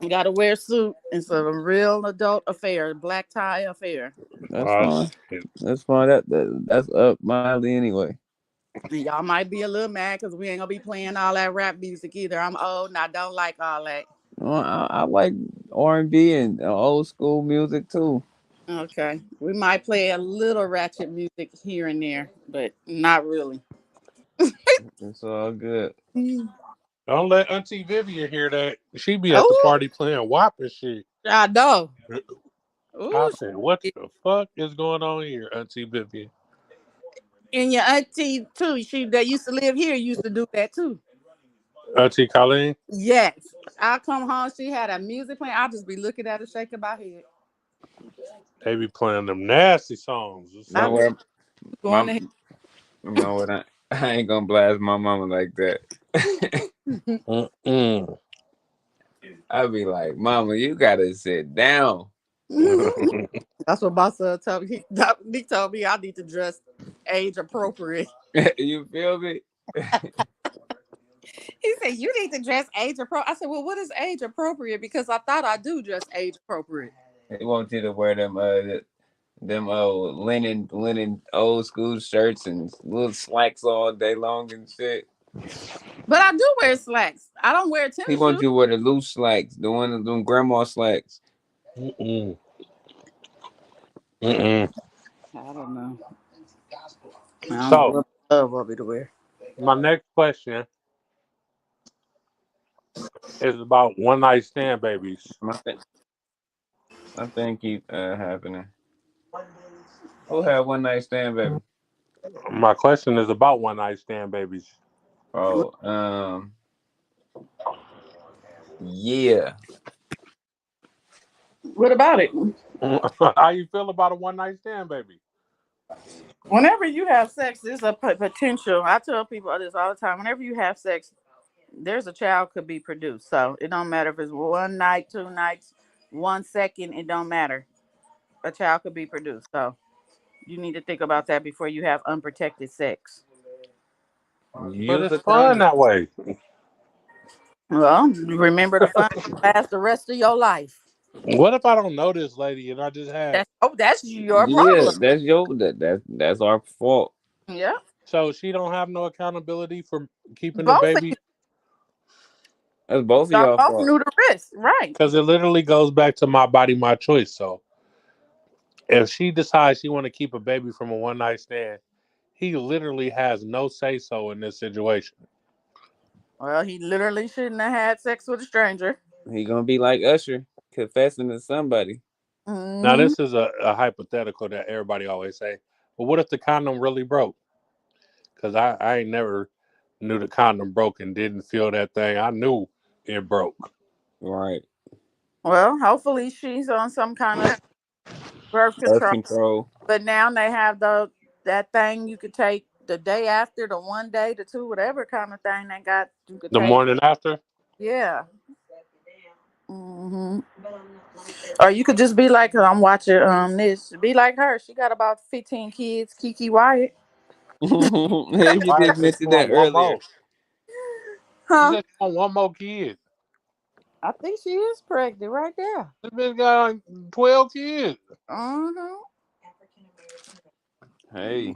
You got to wear a suit. It's a real adult affair, black tie affair. That's oh fine. shit. That's fine. That's up my alley anyway. And y'all might be a little mad because we ain't gonna be playing all that rap music either. I'm old and I don't like all that. Well, I like R&B and old school music too. Okay, we might play a little ratchet music here and there, but not really. It's all good. Don't let Auntie Vivian hear that. She be at the Oh, party playing WAP and shit. I know. I Ooh, said, what the fuck is going on here, Auntie Vivian? and your auntie too. She that used to live here used to do that too. Auntie Colleen, Yes. I come home, she had a music playing. I'll just be looking at her shaking my head. they be playing them nasty songs. Or I No, be something. where going my to no, what I ain't gonna blast my mama like that. Mm-mm. I be like, Mama, you gotta sit down. That's what my son told me. He told me I need to dress age appropriate. You feel me? He said, "You need to dress age appropriate." I said, "Well, what is age appropriate? Because I thought I do dress age appropriate." They want you to wear them old linen old school shirts and little slacks all day long and shit. But I do wear slacks. I don't wear He tennis wants shoes. you to wear the loose slacks, the one them grandma slacks. Mm-mm. Mm-mm. I don't know. I don't know So, what my love want me to wear. my next question is about one night stand babies. My thing keep happening. Who had one night stand, baby? My question is about one night stand babies. Oh, yeah. What about it? How you feel about a one night stand baby? Whenever you have sex, there's a potential. I tell people this all the time. Whenever you have sex, there's a child could be produced. So it don't matter if it's one night, 2 nights, 1 second. It don't matter. A child could be produced. So you need to think about that before you have unprotected sex. You But use it's a fun condom. that way. Well, remember the fun last the rest of your life. What if I don't know this lady and I just had That's your Yeah, problem. that's our fault. Yeah, so she don't have no accountability for keeping the both of baby? you. That's both of Y'all y'all both fault. knew the risk, right? Because it literally goes back to my body, my choice. So if she decides she want to keep a baby from a one night stand, he literally has no say so in this situation. Well, he literally shouldn't have had sex with a stranger. He gonna be like Usher, confessing to somebody. Now Hmm. this is a hypothetical that everybody always say. But what if the condom really broke? Because I ain't never knew the condom broke and didn't feel that thing. I knew it broke. Right. Well, hopefully she's on some kind of birth Birth control. control. But now they have that thing you could take the day after, the 1 day, the two, whatever kind of thing they got. You could The take. morning after, Yeah. Hmm. Or you could just be like her. I'm watching this. Be like her. She got about 15 kids. Kiki Wyatt. You why just said she mentioned that want one earlier. more? She Huh? said she want one more kid. I think she is pregnant right there. This bitch got like 12 kids. Hmm. Hey,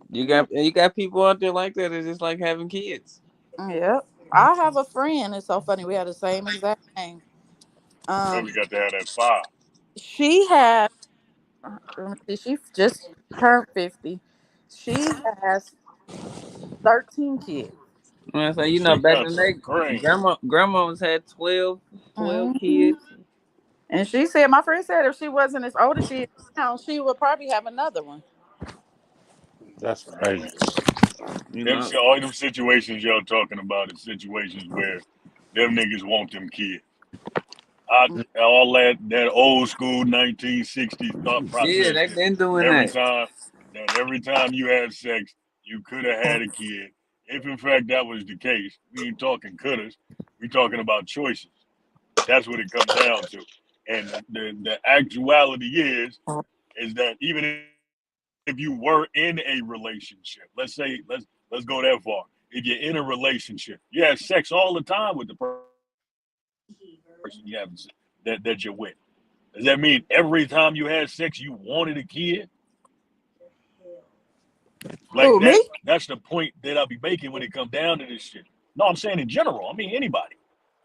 you got people out there like that that just like having kids. Yep. I have a friend. It's so funny. We had the same exact name. Really Um, got to have that fire. she had. Let me see. She just turned 50. She has 13 kids. I say, She back got in the some day, cream. grandmas had 12 Hmm. kids. And she said, my friend said, if she wasn't as old as she is now, she would probably have another one. That's crazy. You Them know, all them situations y'all talking about is situations where them niggas want them kids. All that old school 1960s thought yeah, process they been doing every that. time every time you have sex, you could have had a kid. If in fact that was the case, we ain't talking couldas. We talking about choices. That's what it comes down to. And the actuality is that even if you were in a relationship, let's go that far. If you're in a relationship, you have sex all the time with the person you have that you're with. Does that mean every time you had sex you wanted a kid? Like Who, me? that's the point that I'll be making when it comes down to this shit. No, I'm saying in general. I mean anybody.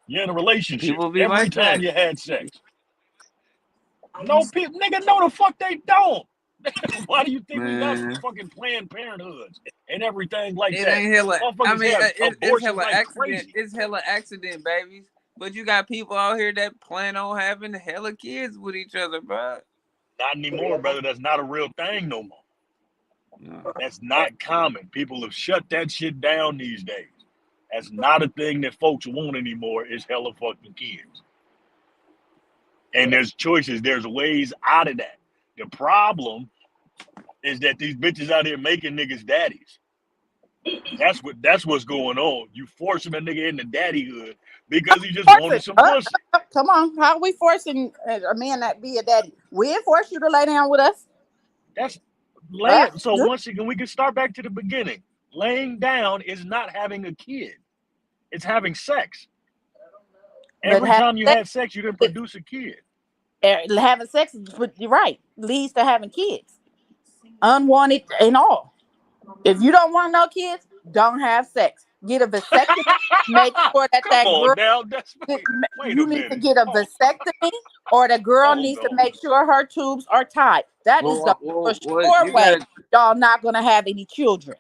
You're in a relationship. People be Every like time that. you had sex. No people nigga, no the fuck they don't. Why do you think we got Man, fucking Planned Parenthoods and everything like it that? ain't hella. I Motherfuckers mean, have it's abortions hella like accident. crazy. It's hella accident, babies. But you got people out here that plan on having hella kids with each other, bro. Not anymore, brother. That's not a real thing no more. No. That's not common. People have shut that shit down these days. That's not a thing that folks want anymore. Is hella fucking kids. And there's choices. There's ways out of that. The problem is that these bitches out here making niggas daddies. That's what's going on. You forcing a nigga into daddyhood because he just wanted some pussy. Come on, how are we forcing a man that be a daddy? We didn't force you to lay down with us. That's laying. So once again, we can start back to the beginning. Laying down is not having a kid. It's having sex. Every time you had sex, you didn't produce a kid. Having sex, you're right, leads to having kids, unwanted and all. If you don't want no kids, don't have sex. Get a vasectomy. Make sure that girl. Now, you need to get a vasectomy, or the girl needs to make sure her tubes are tied. That is the sure way y'all not gonna have any children.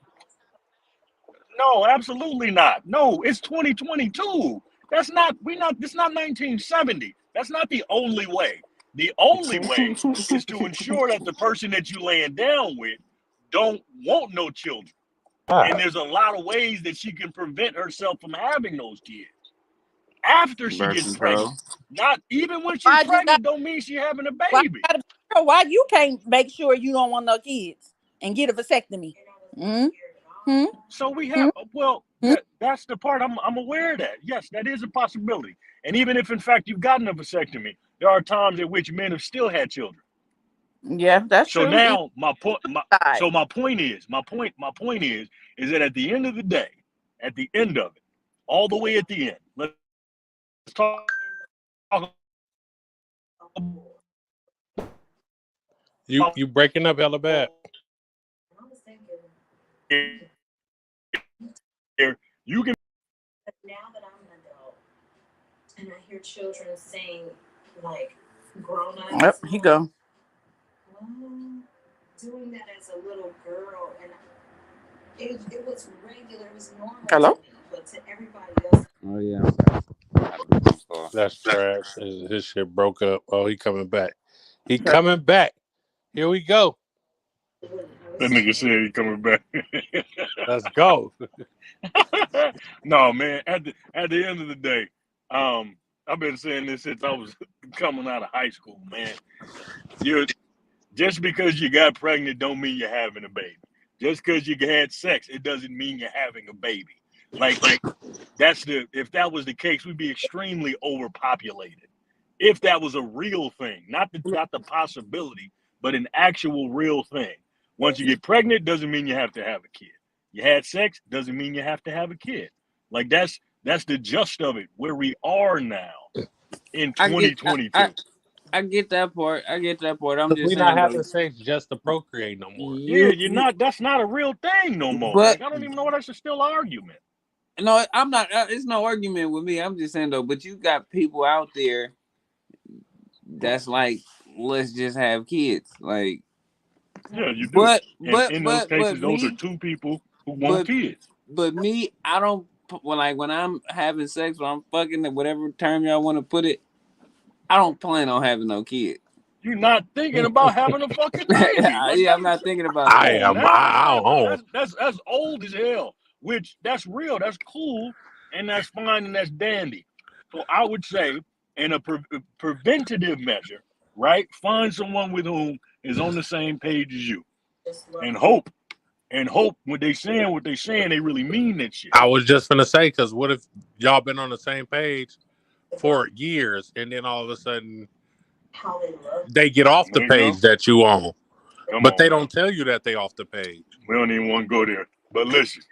No, absolutely not. No, it's 2022. That's not 1970. That's not the only way. The only way is to ensure that the person that you laying down with don't want no children. And there's a lot of ways that she can prevent herself from having those kids after she gets pregnant. Not even when she's pregnant don't mean she's having a baby. Why you can't make sure you don't want no kids and get a vasectomy? So we have that's the part I'm aware of that. Yes, that is a possibility. And even if in fact you've gotten a vasectomy, there are times at which men have still had children. Yeah, that's so true. Now my point is that at the end of the day, at the end of it, all the way at the end, let's talk. You breaking up hella bad. You can. But now that I'm an adult, and I hear children saying, like, grown-ups. Yep, he go. Doing that as a little girl, and it was regular, it was normal. Hello? To me, but to everybody else. Oh yeah. That's trash. His shit broke up. Oh, he coming back. He coming back. Here we go. That nigga said he coming back. Let's go. No, man. At the end of the day, I've been saying this since I was coming out of high school, man. Just because you got pregnant don't mean you're having a baby. Just because you had sex, it doesn't mean you're having a baby. Like if that was the case, we'd be extremely overpopulated. If that was a real thing, not the possibility, but an actual real thing. Once you get pregnant, doesn't mean you have to have a kid. You had sex, doesn't mean you have to have a kid. Like that's the gist of it. Where we are now in 2022. I get that part. I'm just saying not having sex just to procreate no more. You're not. That's not a real thing no more. But, I don't even know why that's still an argument. No, I'm not. It's no argument with me. I'm just saying though. But you got people out there that's like, let's just have kids. Like, yeah, you do. In those cases, those are two people who want kids. But me, I don't. When I'm having sex, when I'm fucking, whatever term y'all want to put it, I don't plan on having no kid. You're not thinking about having a fucking baby. Yeah, I'm not thinking about it. That's old as hell. Which that's real. That's cool, and that's fine, and that's dandy. So I would say, in a preventative measure, right? Find someone with whom is on the same page as you, and hope when they saying what they saying, they really mean that shit. I was just gonna say, because what if y'all been on the same page for years, and then all of a sudden they get off the page that you on, but they don't tell you that they off the page. We don't even want to go there. But listen,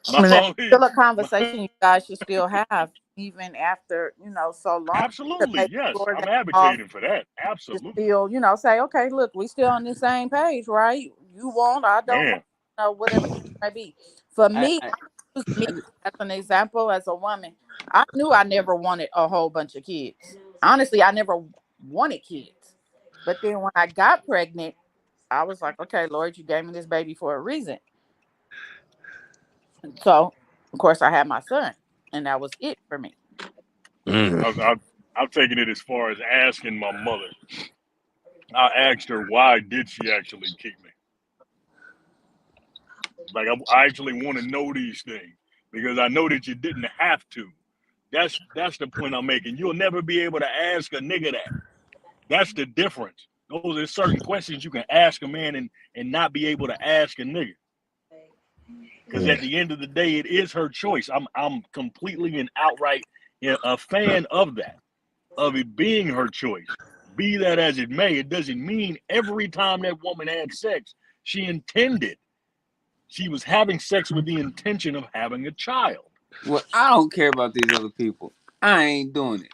still a conversation you guys should still have, even after so long. Absolutely, yes, I'm advocating for that. Absolutely, still say, okay, look, we still on the same page, right? You won't, I don't, whatever it may be. For me, as an example, as a woman, I knew I never wanted a whole bunch of kids. Honestly, I never wanted kids. But then when I got pregnant, I was like, okay, Lord, you gave me this baby for a reason. So, of course, I had my son, and that was it for me. I've taken it as far as asking my mother. I asked her, why did she actually keep me? Like, I actually want to know these things because I know that you didn't have to. That's the point I'm making. You'll never be able to ask a nigga that. That's the difference. Those are certain questions you can ask a man and not be able to ask a nigga. Because at the end of the day, it is her choice. I'm completely and outright a fan of that, of it being her choice. Be that as it may, it doesn't mean every time that woman had sex, she intended. She was having sex with the intention of having a child. Well, I don't care about these other people. I ain't doing it.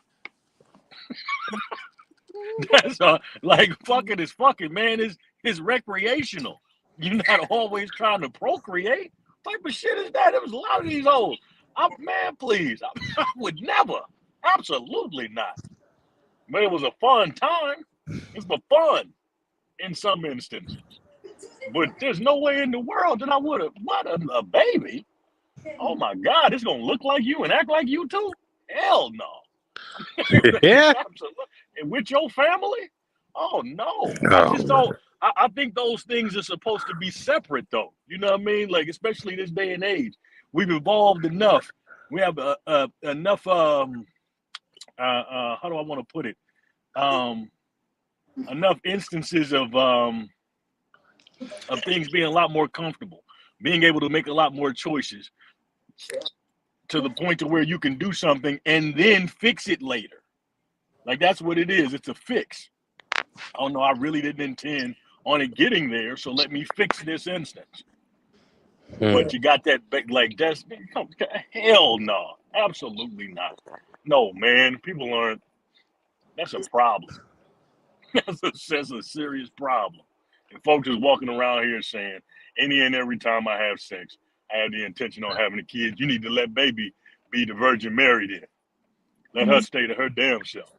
That's like fucking is fucking, man. Is recreational. You're not always trying to procreate. What type of shit is that? There was a lot of these hoes. Man, please. I would never. Absolutely not. But it was a fun time. It's for fun in some instances. But there's no way in the world that I would have. What a baby? Oh my God, it's gonna look like you and act like you too? Hell no. Yeah. Absolutely. And with your family? Oh no. I Oh, just don't. I think those things are supposed to be separate, though. You know what I mean? Like, especially this day and age, we've evolved enough. We have enough. How do I want to put it? Enough instances of things being a lot more comfortable, being able to make a lot more choices, to the point to where you can do something and then fix it later. Like, that's what it is. It's a fix. Oh no, I really didn't intend on it getting there, so let me fix this instance. But you got that like that's hell no, absolutely not. No, man, people aren't. That's a problem. That's a serious problem. And folks is walking around here saying, any and every time I have sex, I have the intention on having a kid. You need to let baby be the Virgin Mary then. Let her stay to her damn self.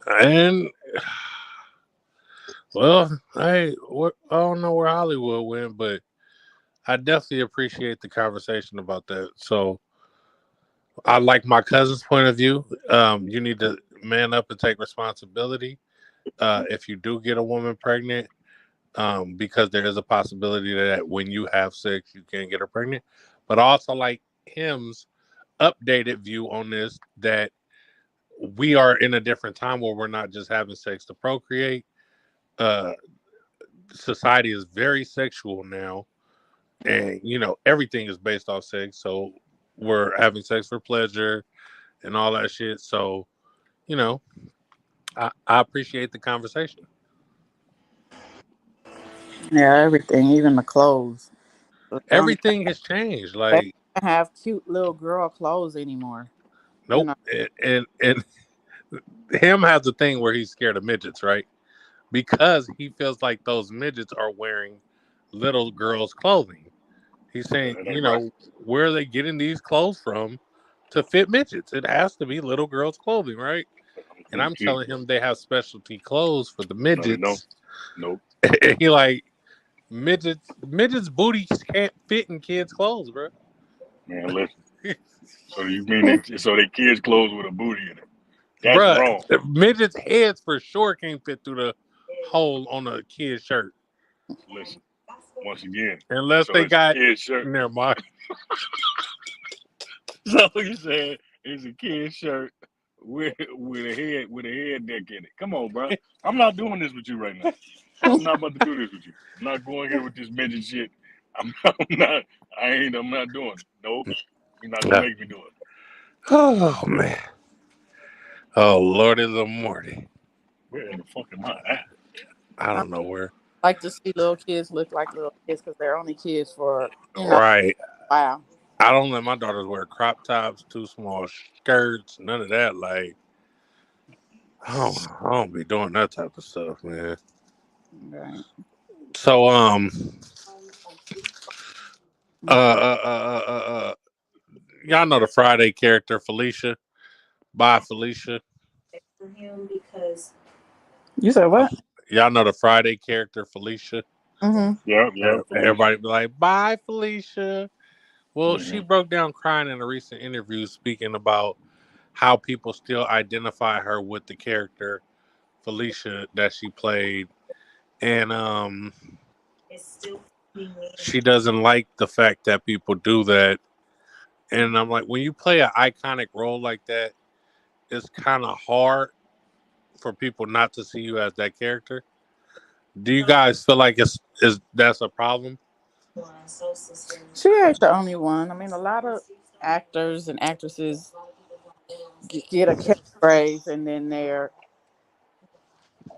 And well, I don't know where Hollywood went, but I definitely appreciate the conversation about that. So I like my cousin's point of view. You need to man up and take responsibility. If you do get a woman pregnant, because there is a possibility that when you have sex, you can get her pregnant. But I also like him's updated view on this, that we are in a different time where we're not just having sex to procreate. Society is very sexual now, and everything is based off sex. So we're having sex for pleasure and all that shit. So I appreciate the conversation. Yeah, everything, even the clothes. They don't even Everything has changed. they don't Like, even have cute little girl clothes anymore. You nope. know, And him has a thing where he's scared of midgets, right? Because he feels like those midgets are wearing little girls' clothing. He's saying, That ain't right. where are they getting these clothes from to fit midgets? It has to be little girls' clothing, right? And I'm telling him they have specialty clothes for the No, they don't. midgets. Nope. And he like, midgets booties can't fit in kids' clothes, bro. Man, listen. So you mean so they kids' clothes with a booty in it? That's Bruh, wrong. midgets' heads for sure can't fit through the hole on a kid's shirt. Listen, once again, Unless so they it's a got kid's shirt. never mind. So you said it's a kid's shirt with a head deck in it. Come on, bro. I'm not doing this with you right now. I'm not about to do this with you. I'm not going here with this midget shit. I'm not doing it. Nope. You're not gonna make me do it. Oh man. Oh Lordy the Morty. Where in the fuck am I at? I don't know where. I like to see little kids look like little kids because they're only kids for Right. Wow. I don't let my daughters wear crop tops, too small skirts, none of that. Like, I don't be doing that type of stuff, man. Right. So, y'all know the Friday character Felicia. Bye, Felicia. for him because You said what? Y'all know the Friday character Felicia. Mm-hmm. Yeah. Everybody be like, "Bye, Felicia." Well, she Mhm. broke down crying in a recent interview, speaking about how people still identify her with the character Felicia that she played, and it's still being me. she doesn't like the fact that people do that. And I'm like, when you play an iconic role like that, it's kind of hard for people not to see you as that character. Do you guys feel like is that's a problem? So sister. She ain't the only one. I mean, a lot of actors and actresses get a catchphrase and then they're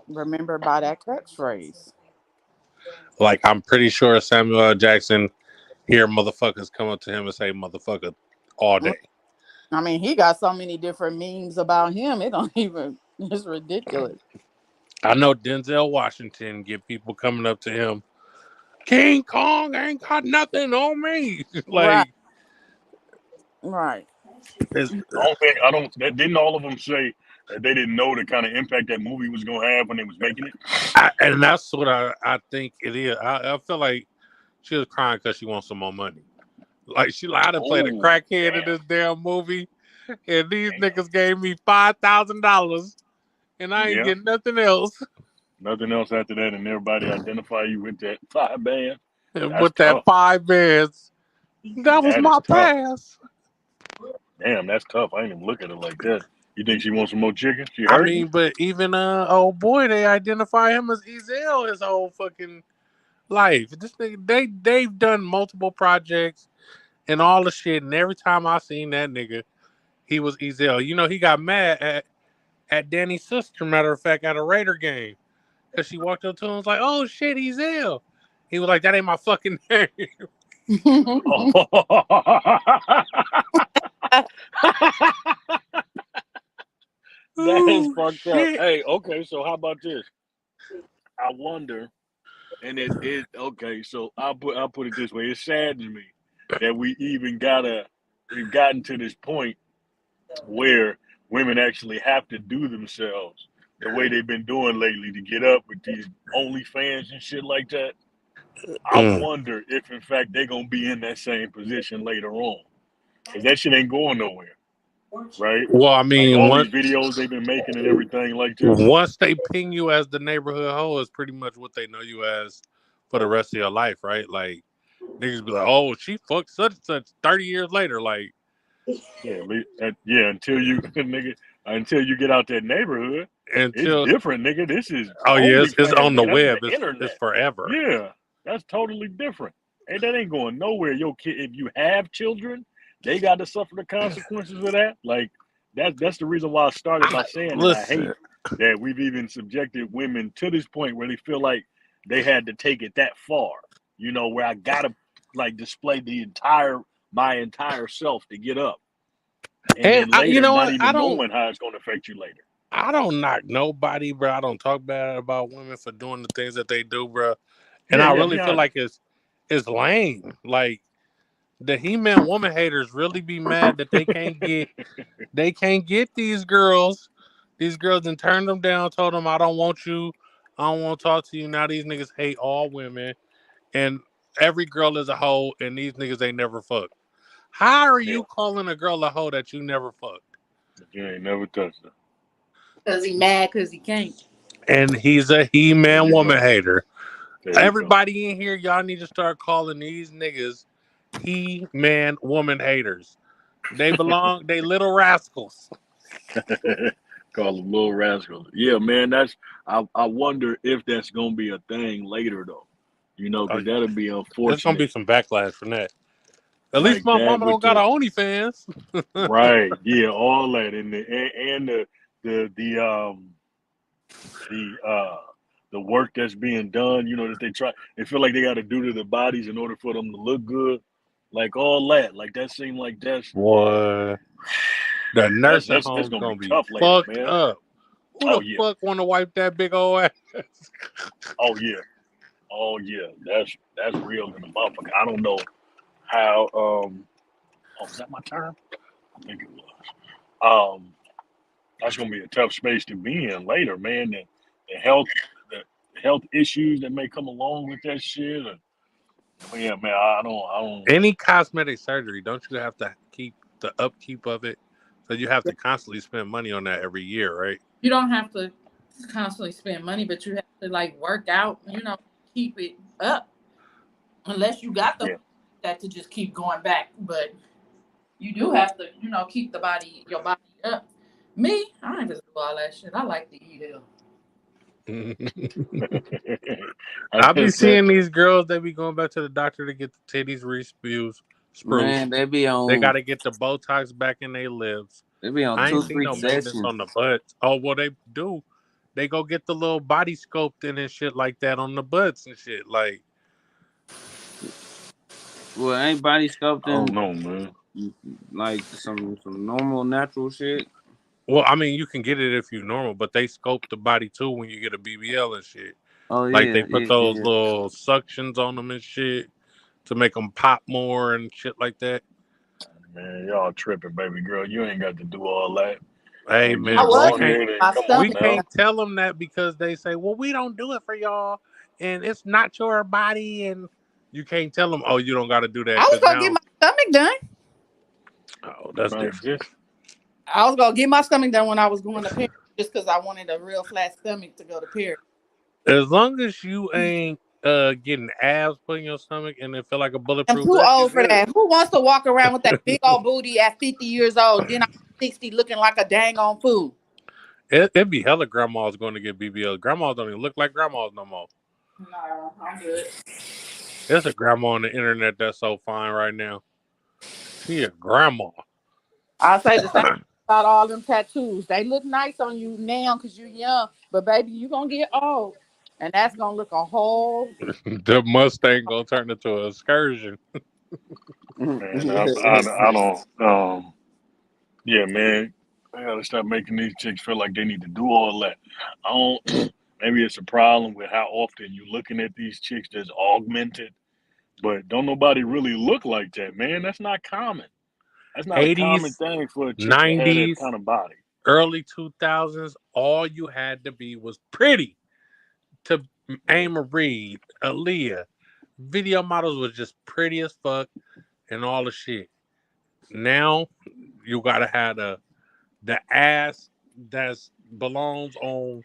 remembered by that catchphrase. Like, I'm pretty sure Samuel L. Jackson hear motherfuckers come up to him and say motherfucker all day. I mean, he got so many different memes about him. It don't even. It's ridiculous. I know Denzel Washington get people coming up to him. King Kong ain't got nothing on me. Right. Like, Right. it's, Didn't all of them say that they didn't know the kind of impact that movie was gonna have when they was making it? and that's what I think it is. I feel like she was crying because she wants some more money. Like, she lied to play the Oh, crackhead in damn. this damn movie, and these niggas gave me $5,000, and I ain't Yeah. getting nothing else. Nothing else after that, and everybody identify you with that 5 band. And That's with that tough. 5 bands, that was That my is tough. pass. Damn, that's tough. I ain't even look at it like that. You think she wants some more chicken? She I hurting? mean, but even old boy, they identify him as Ezel his whole fucking life. This nigga, they've done multiple projects and all the shit, and every time I seen that nigga, he was Ezel. You know, he got mad at Danny's sister, matter of fact, at a Raider game. Because she walked up to him and was like, "Oh shit, Ezel." He was like, "That ain't my fucking name." That is Ooh, fucked up. shit. Hey, okay, so how about this? I wonder, and it okay, so I'll put it this way. It saddens me that we've gotten to this point where women actually have to do themselves the way they've been doing lately to get up with these OnlyFans and shit like that. I Mm. wonder if in fact they're gonna be in that same position later on. Because that shit ain't going nowhere. Right? Well, I Like mean, all these videos they've been making and everything like that. once they ping you as the neighborhood hoe, is pretty much what they know you as for the rest of your life, right? Like, niggas be like, "Oh, she fucked such and such 30 years later." Like, Yeah, until you nigga, until you get out that neighborhood, it's until different, nigga. This is oh yes, it's OnlyFans, on the nigga. That's web. the It's internet. forever. Yeah, that's totally different. And that ain't going nowhere. Your kid, if you have children, they got to suffer the consequences of that. Like that's the reason why I started by saying that I hate Listen, that we've even subjected women to this point where they feel like they had to take it that far. You know, where I gotta like display my entire self to get up, and and then you later know not what? even knowing how it's going to affect you later. I don't knock nobody, bro. I don't talk bad about women for doing the things that they do, bro. And I Yeah, really be feel honest. like it's lame. Like, the He-Man woman haters really be mad that they can't get these girls. These girls done turned them down, told them I don't want you, I don't want to talk to you. Now these niggas hate all women, and every girl is a hoe, and these niggas ain't never fucked. How are Yeah, you calling a girl a hoe that you never fucked? you ain't never touched her. Because he mad because he can't. And he's a There He-Man you woman go. hater. There you go. Everybody in here, y'all need to start calling these niggas He-Man woman haters. They belong, they little rascals. Call them little rascals. Yeah, man. I wonder if that's gonna be a thing later though. You know, Oh, because that'll be there's gonna be unfortunate. some backlash from that. At least Like my that mama with don't got the a OnlyFans. right. Yeah, all that and the the uh the work that's being done. You know that they feel like they got to do to their bodies in order for them to look good. Like all that. Like that seemed like Boy, the nursing that's home's gonna gonna be be tough later, fucked man. up. Who Oh the yeah. fuck want to wipe that big old ass? Oh yeah. Oh yeah, that's real in the motherfucker. I don't know how. Oh, was that my turn? I think it was. Um, That's gonna be a tough space to be in later, man. The health the health issues that may come along with that shit. But yeah, man, I don't. Any cosmetic surgery, don't you have to keep the upkeep of it? So you have to constantly spend money on that every year, right? You don't have to constantly spend money, but you have to like work out, keep it up. Unless you got Yeah. that to just keep going back. But you do have to, keep your body up. Me, I ain't just do all that shit. I like to eat it. I be seeing these girls, they be going back to the doctor to get the titties spruced. Man, they be on. They got to get the Botox back in their lips. They be on I ain't 2-3 seen no maintenance sessions. on the butts. Oh, well, they do. They go get the little body sculpting and shit like that on the butts and shit. Like, well, ain't body sculpting. I don't know, man. Like some normal natural shit. well, I mean, you can get it if you're normal, but they sculpt the body too when you get a BBL and shit. Oh yeah, Like they put those little suctions on them and shit to make them pop more and shit like that. Man, y'all tripping, baby girl. You ain't got to do all that. Hey And man, just I go was. ahead and My come stomach we on now. can't tell them that because they say, "Well, we don't do it for y'all, and it's not your body." And you can't tell them, "Oh, you don't got to do that." I was 'cause gonna get my stomach done. Oh, that's Man, different. I was gonna get my stomach done when I was going to Paris, just because I wanted a real flat stomach to go to Paris. As long as you ain't getting abs put in your stomach and it feel like a I'm bulletproof too vest, old you're for good. that. Who wants to walk around with that big old booty at 50 years old? Then I'm 60 looking like a dang on fool. It'd be hella grandmas going to get BBL. Grandmas don't even look like grandmas no more. No, I'm good. There's a grandma on the internet that's so fine right now. She a grandma. I'll say the same about all them tattoos. They look nice on you now because you're young, but baby, you're gonna get old. And that's gonna look a whole The Mustang gonna turn into an excursion. Man, I don't. Yeah, man. I gotta stop making these chicks feel like they need to do all that. I don't. Maybe it's a problem with how often you looking at these chicks that's augmented, but don't nobody really look like that, man. That's not common. That's not a common 80s, thing for a chick to have that 90s, kind of body. early 2000s, all you had to be was pretty. To Anne Marie, Aaliyah, video models was just pretty as fuck and all the shit. Now you gotta have the ass that belongs on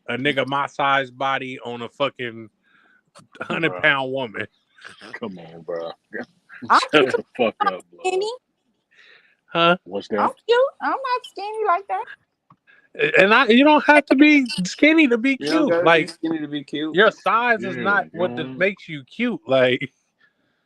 a nigga my size body on a fucking 100-pound woman. Come on, bro. I'm Shut the fuck up, bro. skinny. Huh? What's I'm that? cute. I'm not skinny like that. And you don't have to be skinny to be You don't cute. gotta Like, be skinny to be cute. your size is Yeah, not you what know. makes you cute. Like,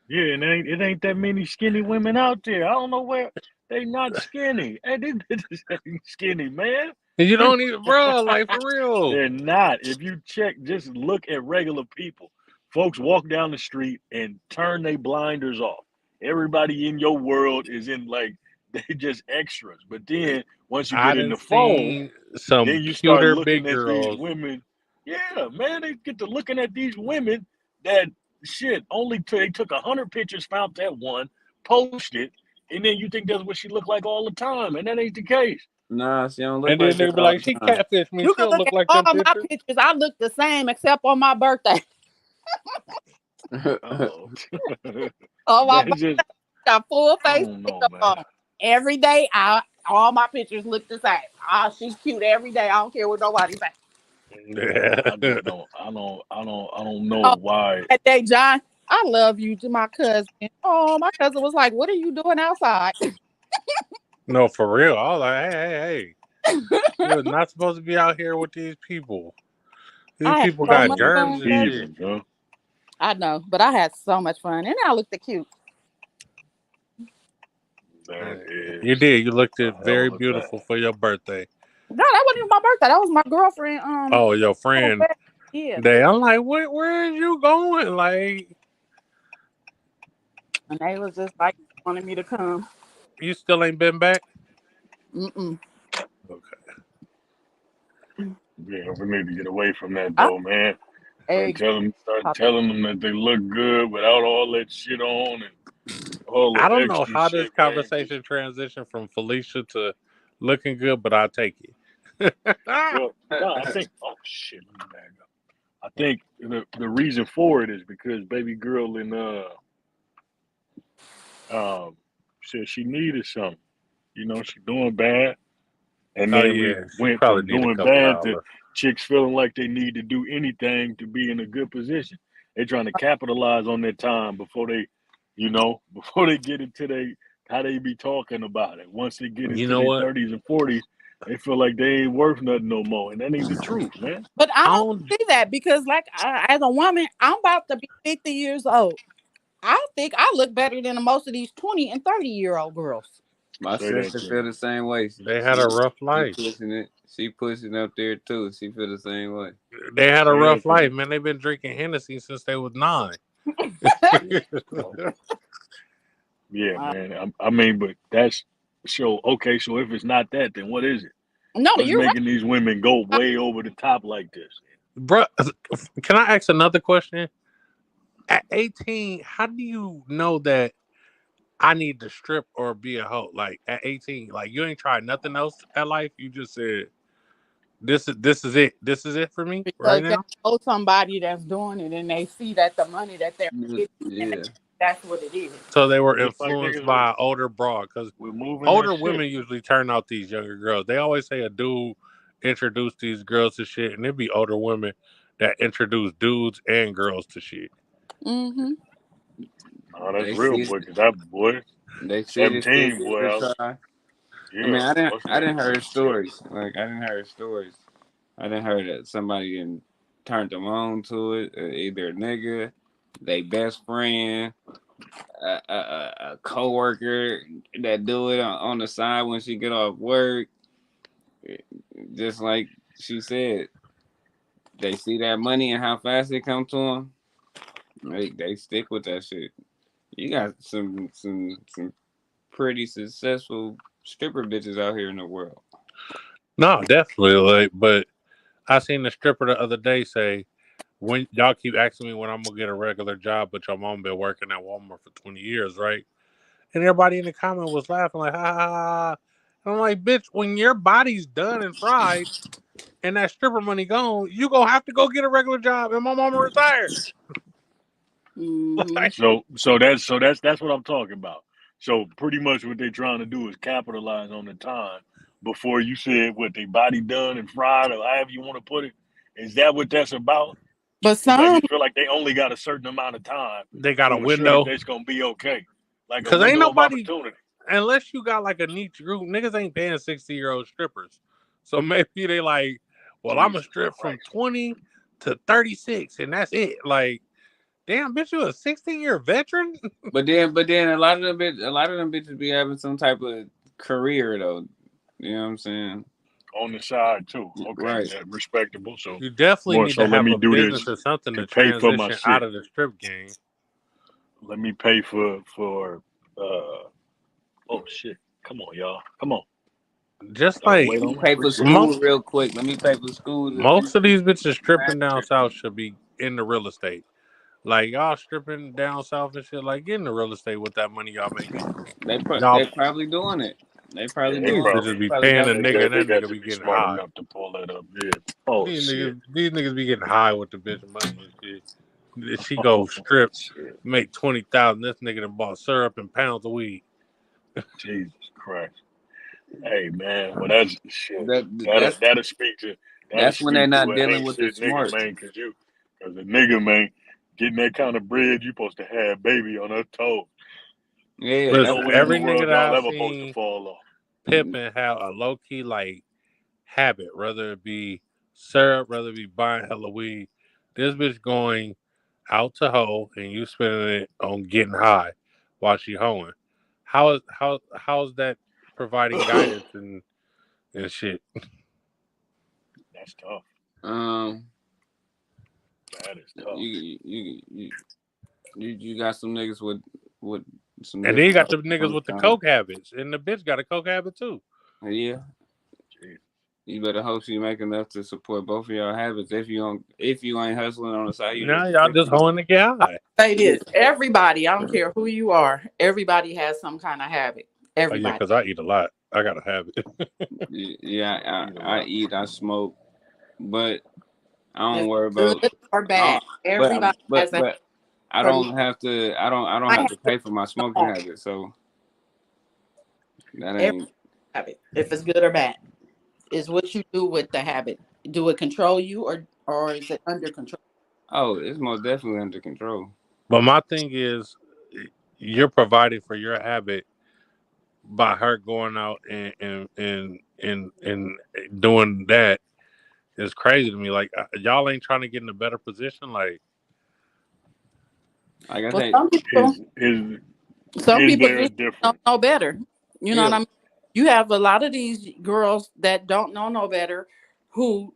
Yeah, and it ain't that many skinny women out there. I don't know where they not skinny. Hey, they bitches ain't skinny, man. you don't even, bro. Like, for real. They're not. If you check, just look at regular people. Folks walk down the street and turn their blinders off. Everybody in your world is in like they just extras. But then once you I get in done the phone, seen some then you start cuter looking big at these girls. women. Yeah, man, they get to looking at these women that shit they took 100 pictures, found that one, posted, and then you think that's what she looked like all the time, and that ain't the case. Nah, she don't look And like then they that be all like, the she time. catfish me. You She can don't look look at like all them my pictures. pictures. I look the same except on my birthday. Oh, On my that's birthday, just I got full I face don't know, makeup man. on. Every day, all my pictures look the same. She's cute every day. I don't care what nobody say. I just don't. I don't know Oh, why. that day, John, I love you to my cousin. Oh, my cousin was like, "What are you doing outside?" No, for real. I was like, hey. You're not supposed to be out here with these people. These I had people so got much germs fun. and shit. Even, huh? I know, but I had so much fun, and I looked cute. That is You did. You looked a it hell very of a beautiful thing. for your birthday. No, that wasn't even my birthday. That was my girlfriend. Oh, your friend. Yeah. I'm like, where is you going? Like, And they was just like wanting me to come. you still ain't been back? Mm-mm. Okay. Yeah, we need to get away from that I, though, man. Start I telling them that they look good without all that shit on and all I the don't know extra how this shit, man. conversation transitioned from Felicia to looking good, but I'll take it. Well, no, I think. Oh shit, let me back up. I think the reason for it is because baby girl said she needed something. You know, she doing bad, and Oh then we yeah, she went probably from need a doing couple bad to dollars. chicks feeling like they need to do anything to be in a good position. They trying to capitalize on their time before they, before they get into how they be talking about it. Once they get You into know their what? 30s and 40s, they feel like they ain't worth nothing no more, and that ain't the truth, man. But I I don't don't. see that because, like, as a woman, I'm about to be 50 years old. I think I look better than most of these 20 and 30-year-old girls. My Say that, sister Jen. feel the same way. They had a rough She life. pushing it. She pushing up there too. She feel the same way. They had a Say rough that, Jen. life, man. They've been drinking Hennessy since they was 9. Yeah, Uh, man. I mean, but that's so okay. So if it's not that, then what is it? no, What's you're making these women go right. way over the top like this? Bruh, can I ask another question? At 18, how do you know that I need to strip or be a hoe? Like at 18, like you ain't tried nothing else at life. You just said this is it. This is it for me right Because they now. know somebody that's doing it and they see that the money that they're getting, and Yeah. that's what it is. So they were Just like influenced niggas, with by an older broad because we're moving that older shit. women usually turn out these younger girls. They always say a dude introduced these girls to shit, and it'd be older women that introduce dudes and girls to shit. Mm-hmm. Oh, that's They real, see boy. Cause that boy, they see the 17, sisters boy. to try. I Yeah, mean, most I didn't niggas hear ain't shit. stories. Like I didn't hear stories. I didn't hear that somebody didn't turned them on to it. Either a nigga, they best friend, a coworker that do it on the side when she get off work. Just like she said, they see that money and how fast it come to them. They stick with that shit. You got some pretty successful stripper bitches out here in the world. No, definitely. Like, but I seen the stripper the other day say, "When y'all keep asking me when I'm gonna get a regular job, but your mom been working at Walmart for 20 years, right?" And everybody in the comment was laughing like, "Ha ha ha!" And I'm like, "Bitch, when your body's done and fried and that stripper money gone, you gonna have to go get a regular job, and my mama retired." Mm-hmm. Like, So that's what I'm talking about. So pretty much what they're trying to do is capitalize on the time before you said what they body done and fried or however you want to put it. Is that what that's about? But It's like some, they feel like they only got a certain amount of time they got a to ensure that window they're gonna be okay, like a because ain't window of nobody opportunity. unless you got like a niche group, niggas ain't paying 60-year-old strippers. So maybe they like, well, I'm a Jesus strip from Christ. 20 to 36, and that's it. Like, damn, bitch, you a 16-year veteran? But then a lot of them bitches be having some type of career though. You know what I'm saying? On the side too. Okay, Right. that respectable. So You definitely more need so to let have me a do business this or something to to pay for my transition out shit. of the strip game. Let me pay for oh shit. Come on, y'all. Come on. Just Y'all gonna like wait Let me on me? pay for Appreciate school most real quick. Let me pay for school to most of finish these bitches this stripping down master. south should be in the real estate. Like y'all stripping down south and shit, like get in the real estate with that money y'all making. They Y'all probably doing it. They probably it. Yeah, they these doing. probably bitches They be probably paying got a the nigga and they that got nigga to be be getting smart high. enough to pull that up. Yeah. Oh shit. These niggas be getting high with the bitch money and shit. If she Oh go strip, shit. make 20,000. This nigga done bought syrup and pounds of weed. Jesus Christ. Hey man, well that's shit. that That'll that's that'll speak to that's when they're a not dealing ain't with the shit nigga smart. man, cause a nigga man getting that kind of bread, you supposed to have baby on her toe. Yeah, Ain't that's no Listen, what way in they the every want. nigga world that y'all I've ever supposed to seen fall off. Pippin have a low key like habit, whether it be syrup, whether it be buying hella weed. This bitch going out to hoe and you spending it on getting high while she hoeing. How's that providing guidance and shit? That's tough. Um, That is tough. you got some niggas with some And then you different got the niggas with the outcomes. coke habits, and the bitch got a coke habit too. Yeah, Jeez. you better hope you make enough to support both of your habits. If you ain't hustling on the side, you Now just y'all just stripping. hoeing to get high. say this: everybody, I don't care who you are, everybody has some kind of habit. Oh yeah, Everybody. because I eat a lot. I gotta have it. Yeah, Eat a I lot. eat, I smoke, but I don't It's worry good about. or I bad. don't, but Everybody has that. but I For me, don't have to. I don't I have have to to pay for my smoking know habit. So that every ain't. habit, if it's good or bad, is what you do with the habit. Do it control you, or is it under control? Oh, it's most definitely under control. But my thing is, you're providing for your habit by her going out and doing that is crazy to me. Like y'all ain't trying to get in a better position. Like Like I Well, say, some Is people there a just don't difference? know better. You know what yeah, I mean? You have a lot of these girls that don't know no better, who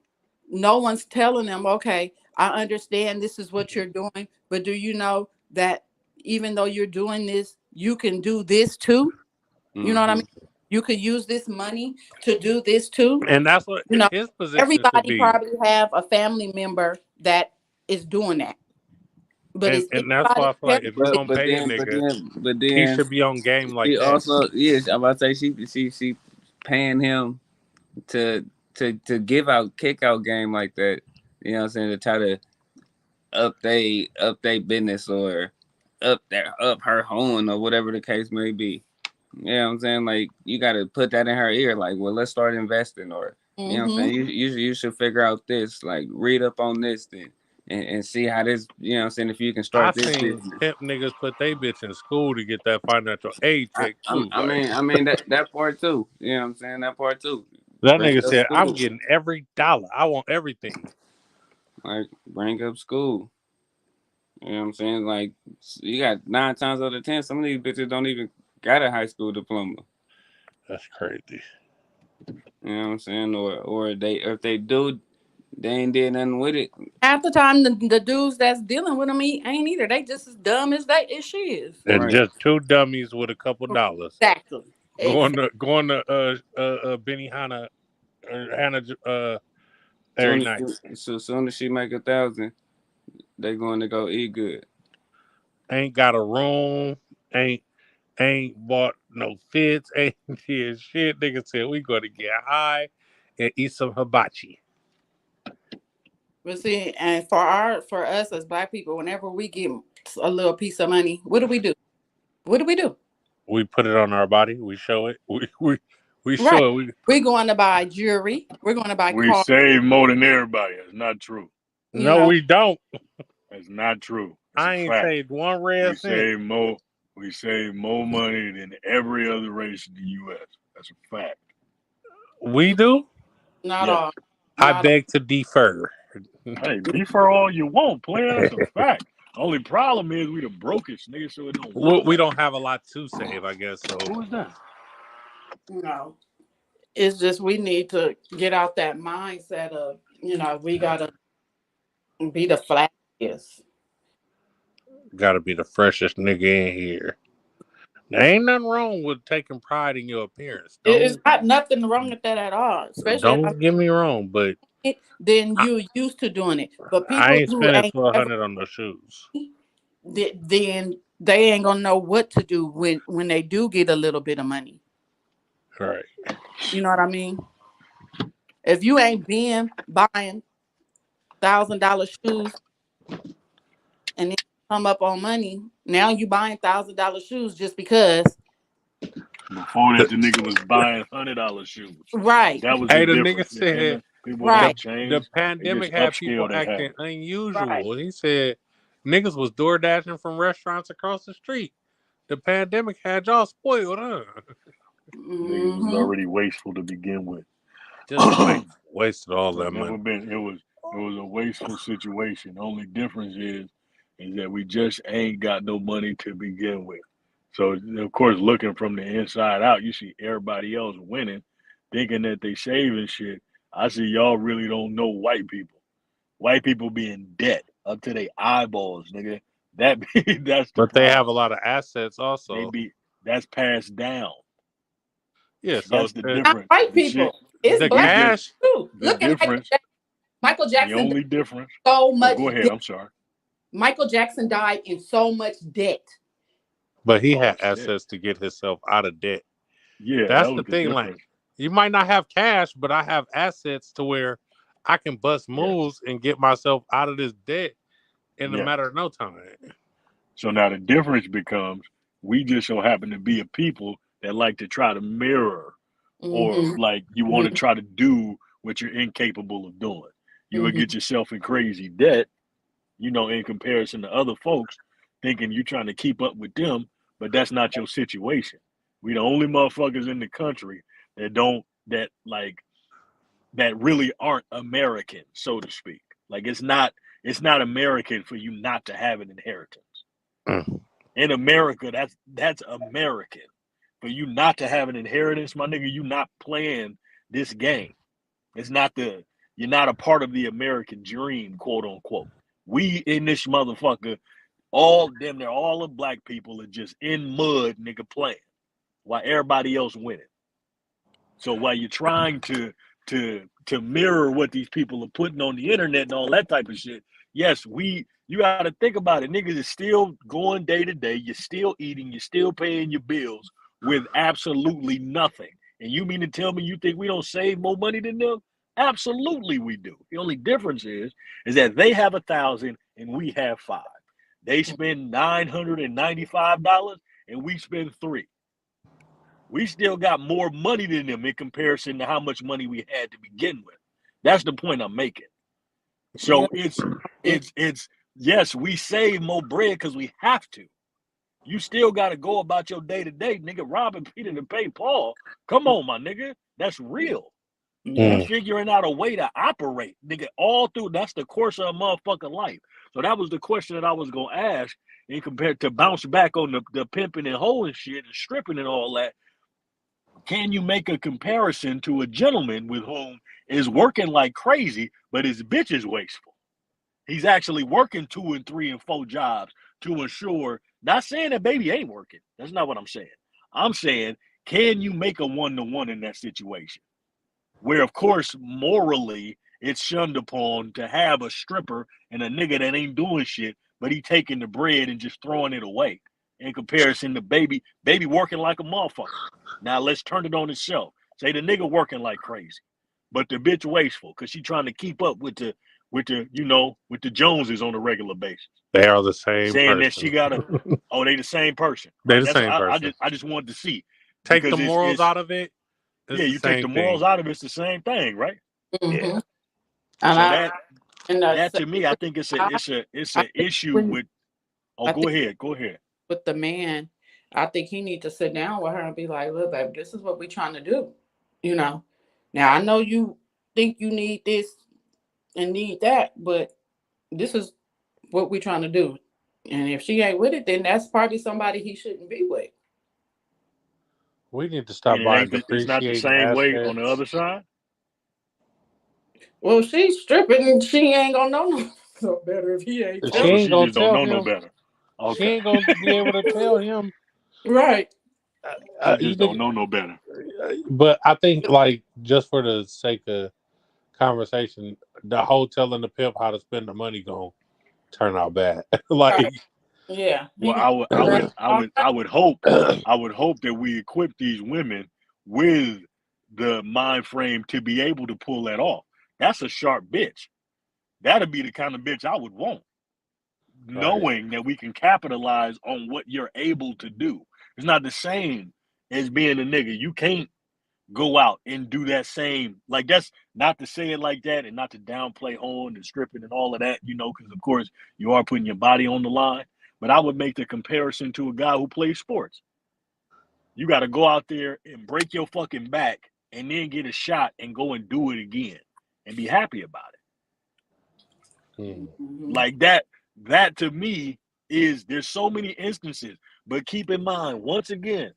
no one's telling them, okay, I understand this is what you're doing, but do you know that even though you're doing this, you can do this too? You know what I hmm mean? You could use this money to do this too. and that's what You know, his position should everybody be. probably have a family member that is doing that. But is And that's anybody why I feel like telling if you're you? gonna pay a nigga, but he then should be on game like she that. also, yes, I'm about to say she paying him to give out kick out game like that. You know what I'm saying, to try to up they business, or up her home, or whatever the case may be. You know what I'm saying? Like, you got to put that in her ear. Like, well, let's start investing, or you know what I'm Mm-hmm. saying. You should figure out this. Like, read up on this then, and see how this. You know what I'm saying. If you can I start this seen business. pimp niggas put they bitch in school to get that financial aid check too. Like I mean that part too. You know what I'm saying? That part too. that Bring nigga up said, I'm school. getting every dollar. I want everything. Like, bring up school. You know what I'm saying? Like, you got 9 times out of 10, some of these bitches don't even got a high school diploma. That's crazy. You know what I'm saying? Or if they do, they ain't did nothing with it. Half the time, the dudes that's dealing with them ain't either. They just as dumb as she is. And Right. just two dummies with a couple dollars Exactly. Exactly. going to Benny Hanna every night. Soon as she make 1,000, they going to go eat good. Ain't got a room. Ain't bought no fits. Ain't did shit. Nigga said we gonna get high and eat some hibachi. But see, and for us as Black people, whenever we get a little piece of money, what do we do? What do we do? We put it on our body. We show it. We Right. show it. We're going to buy jewelry. We're going to buy We cars. save more than everybody. That's not true. You No, know, we don't. That's not true. It's a I ain't fact. saved one We red cent. save more. We save more money than every other race in the U.S. That's a fact. We do. not Yes. all. I Not all. beg to defer. Hey, defer all you want, player. That's a fact. Only problem is we the brokest nigga, so it don't look We like. don't have a lot to save, I guess. So Who is that? No. It's just we need to get out that mindset of, we gotta be the flashiest. got to be the freshest nigga in here. There ain't nothing wrong with taking pride in your appearance. It's not nothing wrong with that at all. Especially if Don't get me wrong, but then you used to doing it. But I people ain't who spending ain't ever, 1,200 on those shoes. then they ain't gonna know what to do when they do get a little bit of money. Right. You know what I mean? If you ain't been buying $1,000 shoes and then come up on money, now you buying $1,000 shoes just because. Before that, the nigga was buying $100 shoes. Right. That was the Hey, the nigga difference. And said then people the Right. that the changed, they pandemic just had people upscale their acting habit. Right. unusual. He said niggas was door dashing from restaurants across the street. The pandemic had y'all spoiled, huh? Niggas was Mm-hmm. already wasteful to begin with. Just wasted all that Never money. been. It was a wasteful situation. Only difference is that we just ain't got no money to begin with. So of course, looking from the inside out, you see everybody else winning, thinking that they saving shit. I see y'all really don't know white people. White people be in debt up to their eyeballs, nigga. That's the But they have problem. a lot of assets They also. be that's passed down. Yeah, so That's the Not difference. white The shit, people. It's the Black people cash, too. the Look at difference, Michael the Jackson died only difference. so Oh, much go ahead. debt. I'm sorry. Michael Jackson died in so much debt. but he Oh had shit. assets to get himself out of debt. Yeah, that That's the was the thing. Like, difference. you might not have cash, but I have assets to where I can bust Yes. moves and get myself out of this debt in a Yeah. matter of no time. So now the difference becomes we just so happen to be a people that like to try to mirror, or Mm-hmm. like you want to try to do what you're incapable of doing. You would Mm-hmm. get yourself in crazy debt, in comparison to other folks, thinking you're trying to keep up with them, but that's not your situation. We the only motherfuckers in the country that don't that really aren't American, so to speak. Like it's not American for you not to have an inheritance. Mm. In America, that's American. For you not to have an inheritance, my nigga, you not playing this game. It's not you're not a part of the American dream, quote unquote. We in this motherfucker, they're all the black people are just in mud, nigga, playing while everybody else winning. So while you're trying to mirror what these people are putting on the internet and all that type of shit, yes, you got to think about it. Niggas is still going day to day. You're still eating. You're still paying your bills with absolutely nothing. And you mean to tell me you think we don't save more money than them? Absolutely, we do. The only difference is that they have 1,000 and we have 5. They spend $995 and we spend 3. We still got more money than them in comparison to how much money we had to begin with. That's the point I'm making. So it's yes, we save more bread because we have to. You still got to go about your day to day, nigga. Robbing Peter to pay Paul. Come on, my nigga. That's real. Yeah. We figuring out a way to operate, nigga, all through. That's the course of a motherfucking life. So that was the question that I was gonna ask, and compared to bounce back on the pimping and hoeing shit and stripping and all that. Can you make a comparison to a gentleman with whom is working like crazy, but his bitch is wasteful? He's actually working 2 and 3 and 4 jobs to ensure, not saying that baby ain't working. That's not what I'm saying. I'm saying, can you make a 1-to-1 in that situation? Where, of course, morally, it's shunned upon to have a stripper and a nigga that ain't doing shit, but he taking the bread and just throwing it away in comparison to baby working like a motherfucker. Now let's turn it on itself. Say the nigga working like crazy, but the bitch wasteful because she trying to keep up with the Joneses on a regular basis. They are the same Saying person. that she got they the same person. They're Right? the same person. I just wanted to see. Take the Because morals out of it. Yeah, you take the morals out of it, it's the same thing, right? Mm-hmm. Yeah. And So that to me, I think it's an issue with. Oh, go ahead. With the man, I think he need to sit down with her and be like, "Look, baby, this is what we're trying to do." Now I know you think you need this and need that, but this is what we're trying to do. And if she ain't with it, then that's probably somebody he shouldn't be with. We need to stop buying It's not the depreciating same assets. way on the other side. Well, she's stripping and she ain't gonna know no better if he ain't. She ain't gonna just don't tell know no him. better. Okay. She ain't gonna be able to tell him. Right. She just don't know no better. But I think, like, just for the sake of conversation, the whole telling the pimp how to spend the money gonna turn out bad. Like, yeah. Well, I would hope that we equip these women with the mind frame to be able to pull that off. That's a sharp bitch. That'd be the kind of bitch I would want. Knowing that we can capitalize on what you're able to do. It's not the same as being a nigga. You can't go out and do that same, like, that's not to say it like that and not to downplay hoeing and stripping and all of that, because of course you are putting your body on the line. But I would make the comparison to a guy who plays sports. You got to go out there and break your fucking back and then get a shot and go and do it again and be happy about it. Mm-hmm. Like that to me there's so many instances, but keep in mind, once again,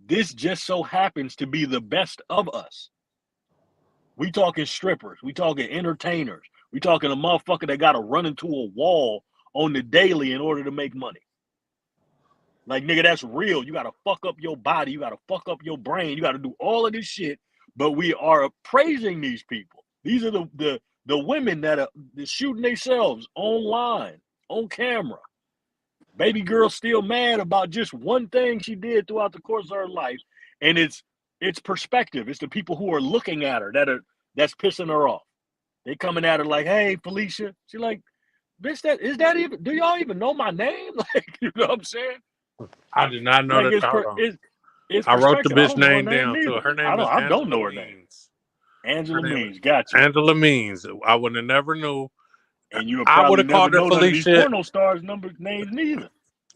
this just so happens to be the best of us. We talking strippers, we talking entertainers, we talking a motherfucker that got to run into a wall on the daily in order to make money. Like, nigga, that's real. You got to fuck up your body, you got to fuck up your brain, you got to do all of this shit, but we are praising these people. These are the women that are shooting themselves online, on camera. Baby girl's still mad about just one thing she did throughout the course of her life, and it's perspective. It's the people who are looking at her that's pissing her off. They coming at her like, "Hey, Felicia." She like, "Bitch, do y'all even know my name?" Like, you know what I'm saying? I did not know Like, that. Hold on. it's I wrote the perspective. I bitch don't know her name name down too. neither. Her name is I don't Angela know her name. Means. Angela Her name Means. is Got you. Angela Means. I would have never knew. And you would I would probably have never called her know none of these Felicia. porno stars' names neither.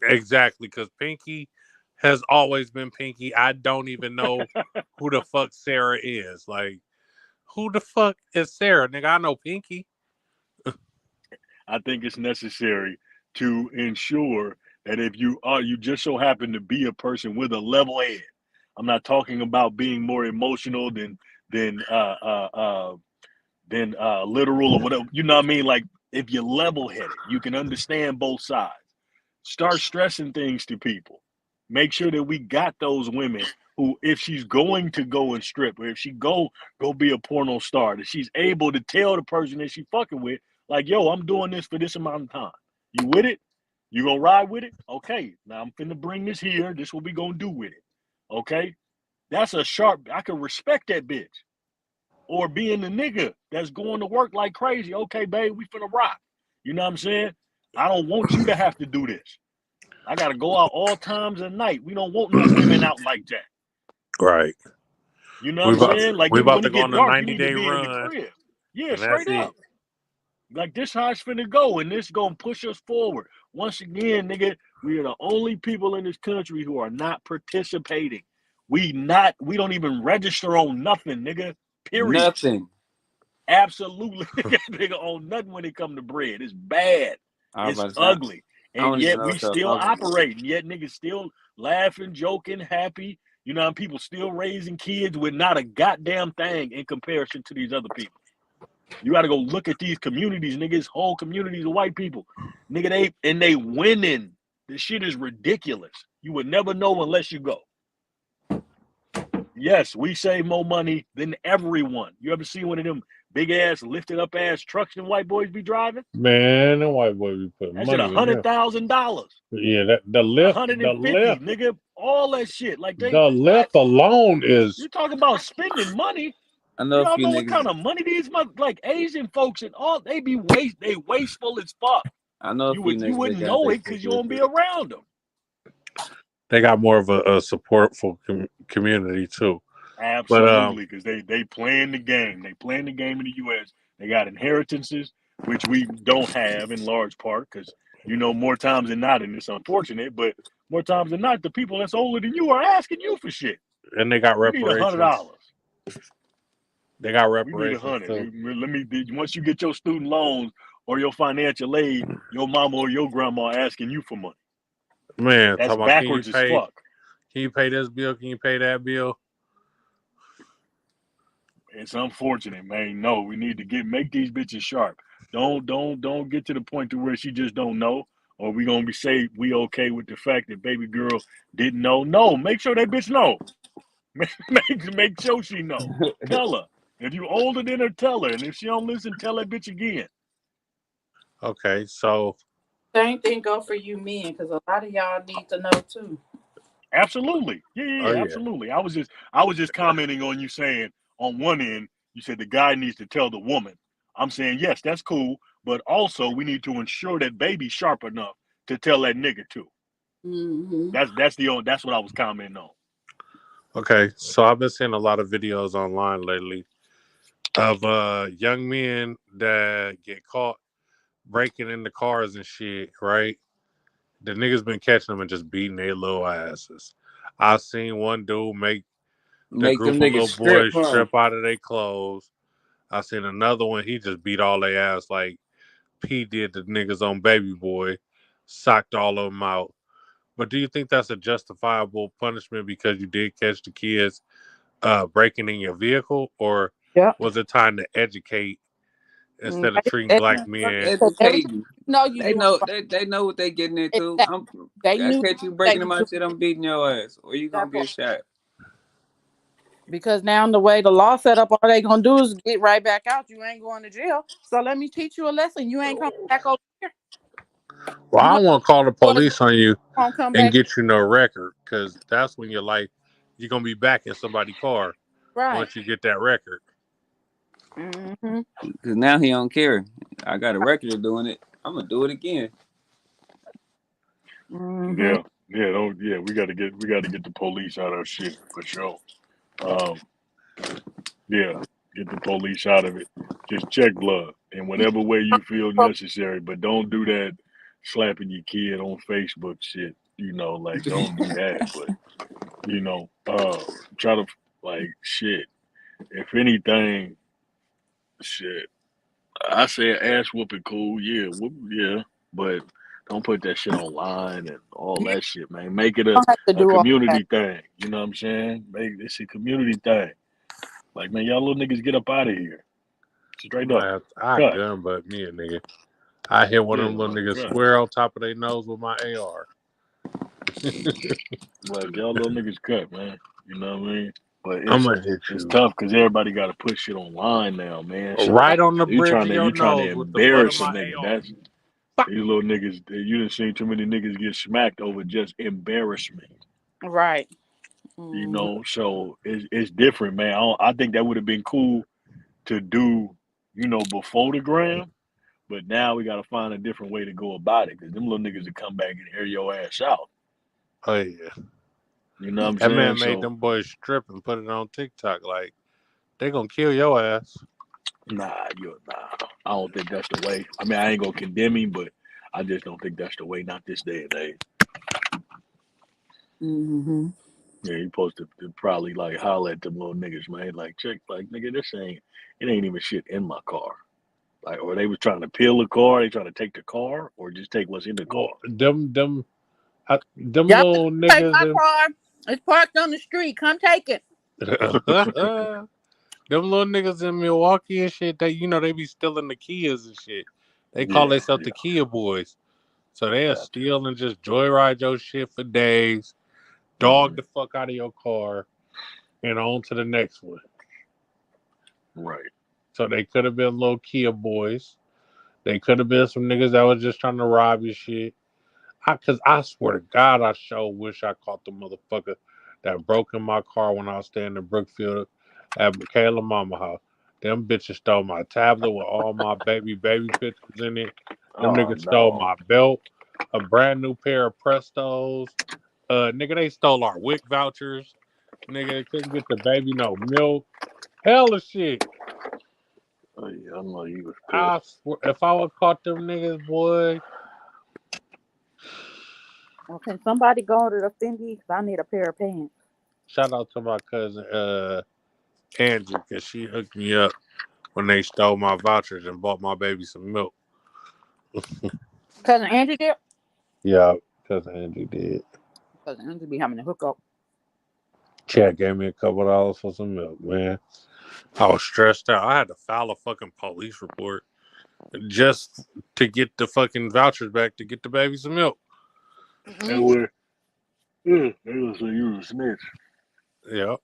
Exactly, because Pinky has always been Pinky. I don't even know who the fuck Sarah is. Like, who the fuck is Sarah? Nigga, I know Pinky. I think it's necessary to ensure that if you just so happen to be a person with a level head. I'm not talking about being more emotional than literal or whatever. You know what I mean? Like, if you're level headed, you can understand both sides. Start stressing things to people. Make sure that we got those women who, if she's going to go and strip, or if she go be a porno star, that she's able to tell the person that she fucking with, like, yo, I'm doing this for this amount of time. You with it? You gonna ride with it? Okay, now I'm finna bring this here. This what we gonna do with it. Okay? That's a sharp, I can respect that bitch. Or being the nigga that's going to work like crazy. Okay, babe, we finna rock. You know what I'm saying? I don't want you to have to do this. I gotta go out all times of night. We don't want no women out like that. Right. You know what I'm saying? Like, we when about it to go get on a dark, you need 90-day to be in the run. crib. Yeah, And that's straight up. Like, this how it's finna go, and this gonna push us forward. Once again, nigga, we are the only people in this country who are not participating. We don't even register on nothing, nigga. Period. Nothing. Absolutely. Nigga on nothing when it come to bread. It's bad. It's ugly. And yet we still operating. Yet niggas still laughing, joking, happy. You know, and people still raising kids with not a goddamn thing in comparison to these other people. You got to go look at these communities, niggas, whole communities of white people. Nigga, they winning. This shit is ridiculous. You would never know unless you go. Yes, we save more money than everyone. You ever see one of them big ass, lifted up ass trucks them white boys be driving? Man, the white boy be putting That money shit in there. $100,000. Yeah, the lift, 150, nigga, all that shit. Like, the lift alone is. You talking about spending money? I know Y'all know what kind of money these like Asian folks and all they wasteful as fuck. I know you wouldn't know it because you won't be around them. They got more of a supportful community too. Absolutely, because they playing the game. They playing the game in the U.S. They got inheritances, which we don't have in large part because, you know, more times than not, and it's unfortunate, but more times than not, the people that's older than you are asking you for shit. And they got reparations. We need $100. They got reparations. We need 100. Once you get your student loans or your financial aid, your mama or your grandma asking you for money. Man, that's backwards as fuck. Can you pay this bill? Can you pay that bill? It's unfortunate, man. No, we need to make these bitches sharp. Don't get to the point to where she just don't know, or we gonna be say we okay with the fact that baby girl didn't know. No, make sure that bitch know. Make sure she know. Tell her. If you older than her, tell her. And if she don't listen, tell that bitch again. Okay, so same thing go for you men, because a lot of y'all need to know too. Absolutely. Yeah, absolutely. I was just commenting on you saying on one end, you said the guy needs to tell the woman. I'm saying, yes, that's cool, but also we need to ensure that baby's sharp enough to tell that nigga too. Mm-hmm. That's what I was commenting on. Okay, so I've been seeing a lot of videos online lately of young men that get caught breaking into cars and shit, right? The niggas been catching them and just beating their little asses. I seen one dude make the group of little boys strip out of their clothes. I seen another one, he just beat all their ass like P did the niggas on Baby Boy, socked all of them out. But do you think that's a justifiable punishment because you did catch the kids breaking in your vehicle, or was it time to educate instead of treating black men? No, they know what they getting into. I catch you breaking in my shit, I'm beating your ass, or you gonna get shot. Because now the way the law set up, all they gonna do is get right back out. You ain't going to jail. So let me teach you a lesson. You ain't coming back over here. Well, You I know, don't want to call the boys police on you won't come and back. get you no record because that's when you're gonna be back in somebody's car Right. once you get that record. Mm-hmm. Because now he don't care. I got a record of doing it. I'm gonna do it again. Mm-hmm. Yeah, we gotta get the police out of shit for sure. Um, yeah, get the police out of it. Just check blood in whatever way you feel necessary, but don't do that slapping your kid on Facebook shit. Like don't do that. But try to like shit. If anything, shit. I say ass whooping cool, yeah, but don't put that shit online and all You that shit, man. Make it a, don't have to a do all that. community thing. You know what I'm saying? Make this a community thing. Like, man, y'all little niggas get up out of here. Straight up. I Cut. gun but me a nigga. I hit one of Yeah, them little like, niggas right. square on top of their nose with my AR. Like, y'all little niggas cut, man. You know what I mean? But I'm gonna hit it's you tough because everybody got to put shit online now, man. So right on the you bridge trying of to your you trying to nose with the butt of embarrass a my nigga. AR. These little niggas. You done seen too many niggas get smacked over just embarrassment. Right. So it's different, man. I think that would have been cool to do, before the gram, but now we got to find a different way to go about it because them little niggas will come back and air your ass out. Oh yeah. You know what I'm That saying? man made them boys strip and put it on TikTok. Like they gonna kill your ass. Nah. I don't think that's the way. I mean, I ain't gonna condemn him, but I just don't think that's the way. Not this day and age. Mm-hmm. Yeah, you supposed to probably like holler at them little niggas, man. Like, check, like, nigga, it ain't even shit in my car. Like, or they was trying to peel the car, they trying to take the car, or just take what's in the car. Well, them Y'all little take my niggas. car. It's parked on the street. Come take it. Them little niggas in Milwaukee and shit, they be stealing the Kias and shit. They call Yeah, themselves the Kia boys. So they'll gotcha. steal and just joyride your shit for days, dog the fuck out of your car, and on to the next one. Right. So they could have been little Kia boys. They could have been some niggas that was just trying to rob your shit. Cause I swear to God, I sure wish I caught the motherfucker that broke in my car when I was staying in Brookfield at Michaela Mama house. Them bitches stole my tablet with all my baby pictures in it. Them Oh niggas stole no. my belt, a brand new pair of Prestos. Nigga, they stole our WIC vouchers. Nigga, they couldn't get the baby no milk. Hell of shit. Oh yeah, I know you was I pissed. swear, if I would caught them niggas, boy. Well, can somebody go to the Fendi? Because I need a pair of pants. Shout out to my cousin Angie, because she hooked me up when they stole my vouchers and bought my baby some milk. Cousin Angie did? Yeah, cousin Angie did. Cousin Angie be having a hookup. Chad gave me a couple of dollars for some milk, man. I was stressed out. I had to file a fucking police report just to get the fucking vouchers back to get the baby some milk. They were they was say you was a snitch. Yeah.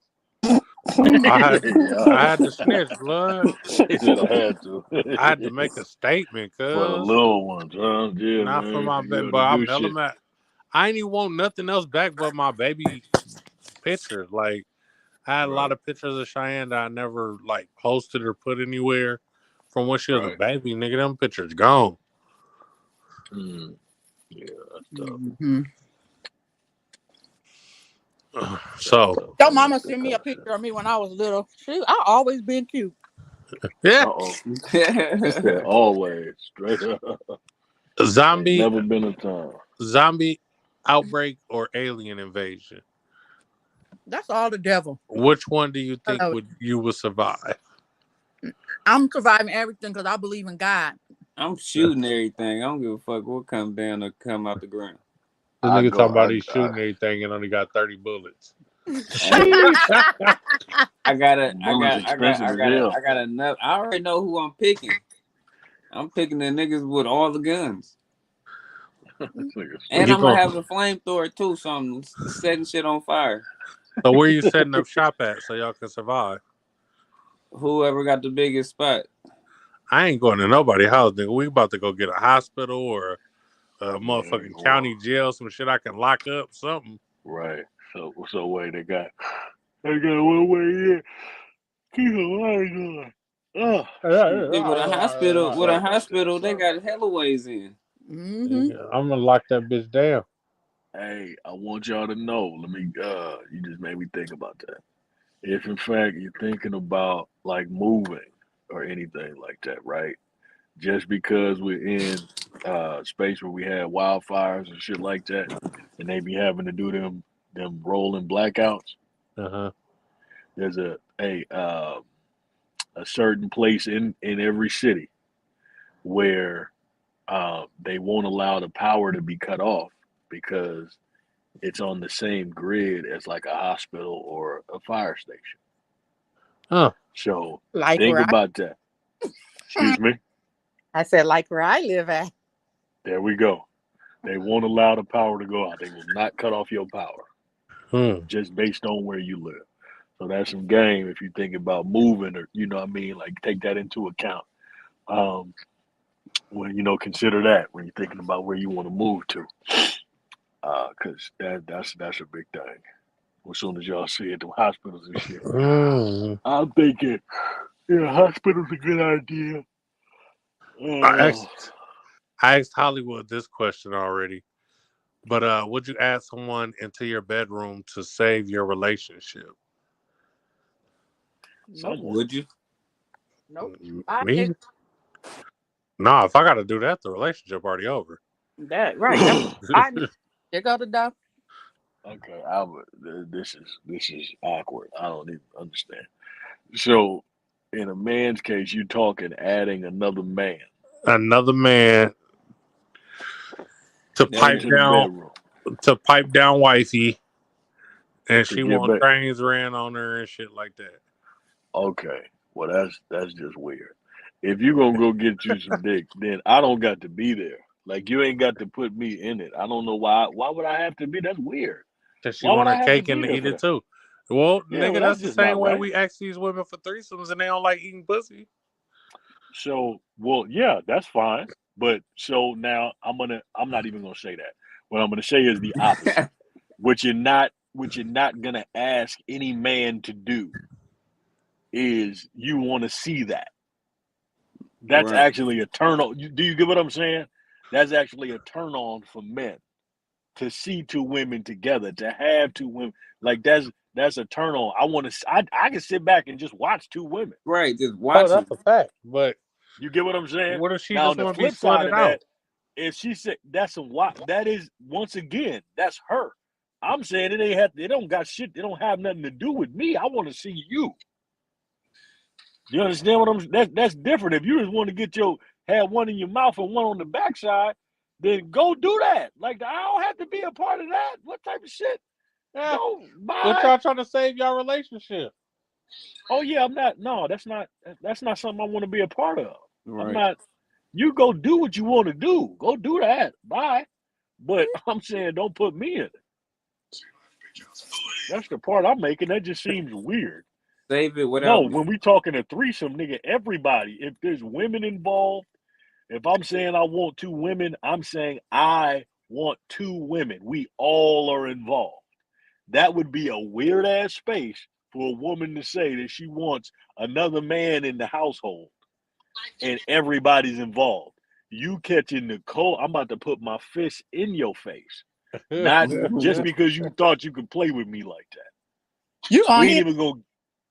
I Yeah. had to snitch, blood. He said I had to. I had to make a statement, For the cuz. little ones, huh? Yeah, Not for man. my You baby, had but to I'm do telling shit. that I ain't even want nothing else back but my baby pictures. Like, I had a lot of pictures of Cheyenne that I never, like, posted or put anywhere from when she was a baby. Nigga, them pictures gone. Yeah, that's tough. Mm-hmm. So, Your mama sent me a picture of me when I was little. I always been cute. yeah. Uh-oh. He said always. Straight up. Ain't Zombie never been a time. outbreak or alien invasion. That's all the devil. Which one do you think Hello. you would survive? I'm surviving everything because I believe in God. I'm shooting everything. I don't give a fuck what comes down or come out the ground. This I nigga talking about go. he's shooting everything and only got 30 bullets. I got Bullets expensive as hell. enough. I already know who I'm picking. I'm picking the niggas with all the guns. And You I'm gonna going have a flamethrower too, so I'm setting shit on fire. So where you setting up shop at so y'all can survive? Whoever got the biggest spot. I ain't going to nobody's house, nigga. We about to go get a hospital or motherfucking Well, county jail, some shit I can lock up, something. right. So wait, they got one way in. Keep the lights on. Oh shit. See, with a Sorry about hospital, that. they Sorry. got hella ways in. Mm-hmm. I'm gonna lock that bitch down. Hey, I want y'all to know. Let me. You just made me think about that. If in fact you're thinking about like moving or anything like that, right? Just because we're in space where we have wildfires and shit like that, and they be having to do them rolling blackouts. Uh-huh. There's a certain place in every city where they won't allow the power to be cut off because it's on the same grid as like a hospital or a fire station. Huh. So Like think where about that. Excuse me. I said, like where I live at. There we go. They won't allow the power to go out. They will not cut off your power just based on where you live. So that's some game if you think about moving or, you know what I mean? Like take that into account. When, consider that when you're thinking about where you want to move to. Because that's a big thing. As soon as y'all see it, the hospitals and shit. I'm thinking, hospital's a good idea. I asked Hollywood this question already, but would you add someone into your bedroom to save your relationship? Nope. Would you? Nope. Me? No, if I got to do that, the relationship already over. That right. I need. There go the dog. Okay, Albert, this is awkward. I don't even understand. So, in a man's case, you talking adding another man Another man to pipe into the down bedroom wifey, and to she get want back. trains ran on her and shit like that. Okay, well that's just weird. If you gonna go get you some dick, then I don't got to be there. Like you ain't got to put me in it. I don't know why. Why would I have to be? That's weird. Cause she Why would want I her have to cake be and to there eat for it that? too. Well, Yeah, nigga, well, that's that's the just same not way right. we ask these women for threesomes and they don't like eating pussy. So, well, yeah, that's fine. But so now I'm not even gonna say that. What I'm gonna say is the opposite. What you're not gonna ask any man to do is you want to see that. That's Right. actually a turn on. Do you get what I'm saying? That's actually a turn on for men to see two women together, to have two women. Like that's a turn on. I can sit back and just watch two women. Right. Just Oh, watch it. that's a fact. But You get what I'm saying? what if she Now just on the want to be flip side slutted of that, out? if she said that is once again, that's her. I'm saying they don't got shit, they don't have nothing to do with me. I want to see you. You understand what I'm that's different. If you just want to have one in your mouth and one on the backside, then go do that. Like I don't have to be a part of that. What type of shit? Yeah. Go But bye. y'all trying to save y'all relationship. Oh yeah, I'm not. No, that's not something I want to be a part of. Right. I'm not. You go do what you want to do. Go do that. Bye. But I'm saying don't put me in it. That's the part I'm making. That just seems weird. Save it No, without. when we talking a threesome, nigga, everybody, if there's women involved, if I'm saying I want two women, I'm saying I want two women. We all are involved. That would be a weird ass space for a woman to say that she wants another man in the household and everybody's involved. You catching the cold, I'm about to put my fist in your face. Not just because you thought you could play with me like that. You gonna We ain't hit? even gonna.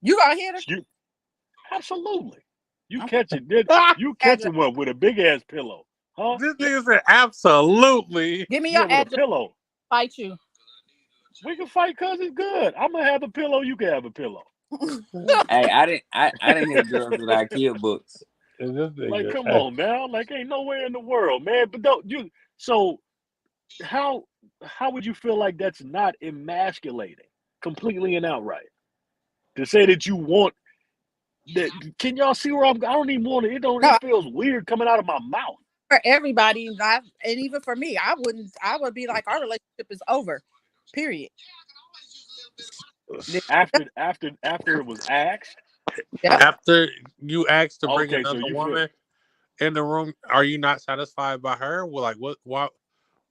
You gonna hit her? You absolutely. You I'm catching you address. catching one with a big ass pillow, huh? This nigga said absolutely. Give me Yeah, your with a address. pillow. Fight you. We can fight cause it's good. I'm gonna have a pillow. You can have a pillow. Hey, I didn't hit girls with IKEA books. Like, come on now. Like, ain't nowhere in the world, man. But don't you? So, how would you feel like that's not emasculating, completely and outright, to say that you want that? Can y'all see where I'm? I don't even want it. No, It feels weird coming out of my mouth. for everybody, and even for me, I would be like, our relationship is over. Period. After it was asked. Yeah. After you asked to bring Okay, so another you feel woman in the room, are you not satisfied by her? Well, like what?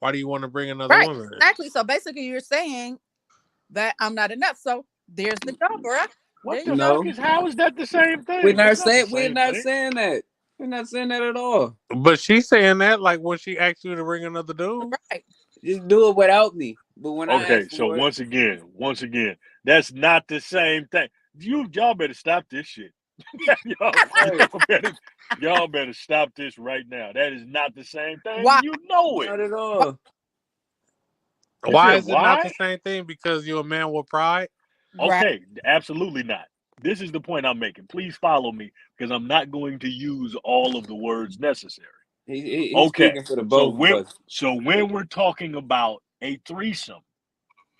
Why do you want to bring another Right. woman? Exactly. So basically, you're saying that I'm not enough. So there's the job, bro. What There the you go. fuck No, is? How is that the same we're thing? not That's not the saying we're same not thing. saying that. We're not saying that at all. But she's saying that like when she asked you to bring another dude. Right. Just do it without me. But when I Okay, ask so for it, once again, that's not the same thing. Y'all better stop this shit. right, y'all better stop this right now. That is not the same thing. Why? You know it. not at all. You Why said is it not why? the same thing? Because you're a man with pride. Right. Okay, absolutely not. This is the point I'm making. Please follow me because I'm not going to use all of the words necessary. He's Okay, speaking for the so both of us. when we're talking about a threesome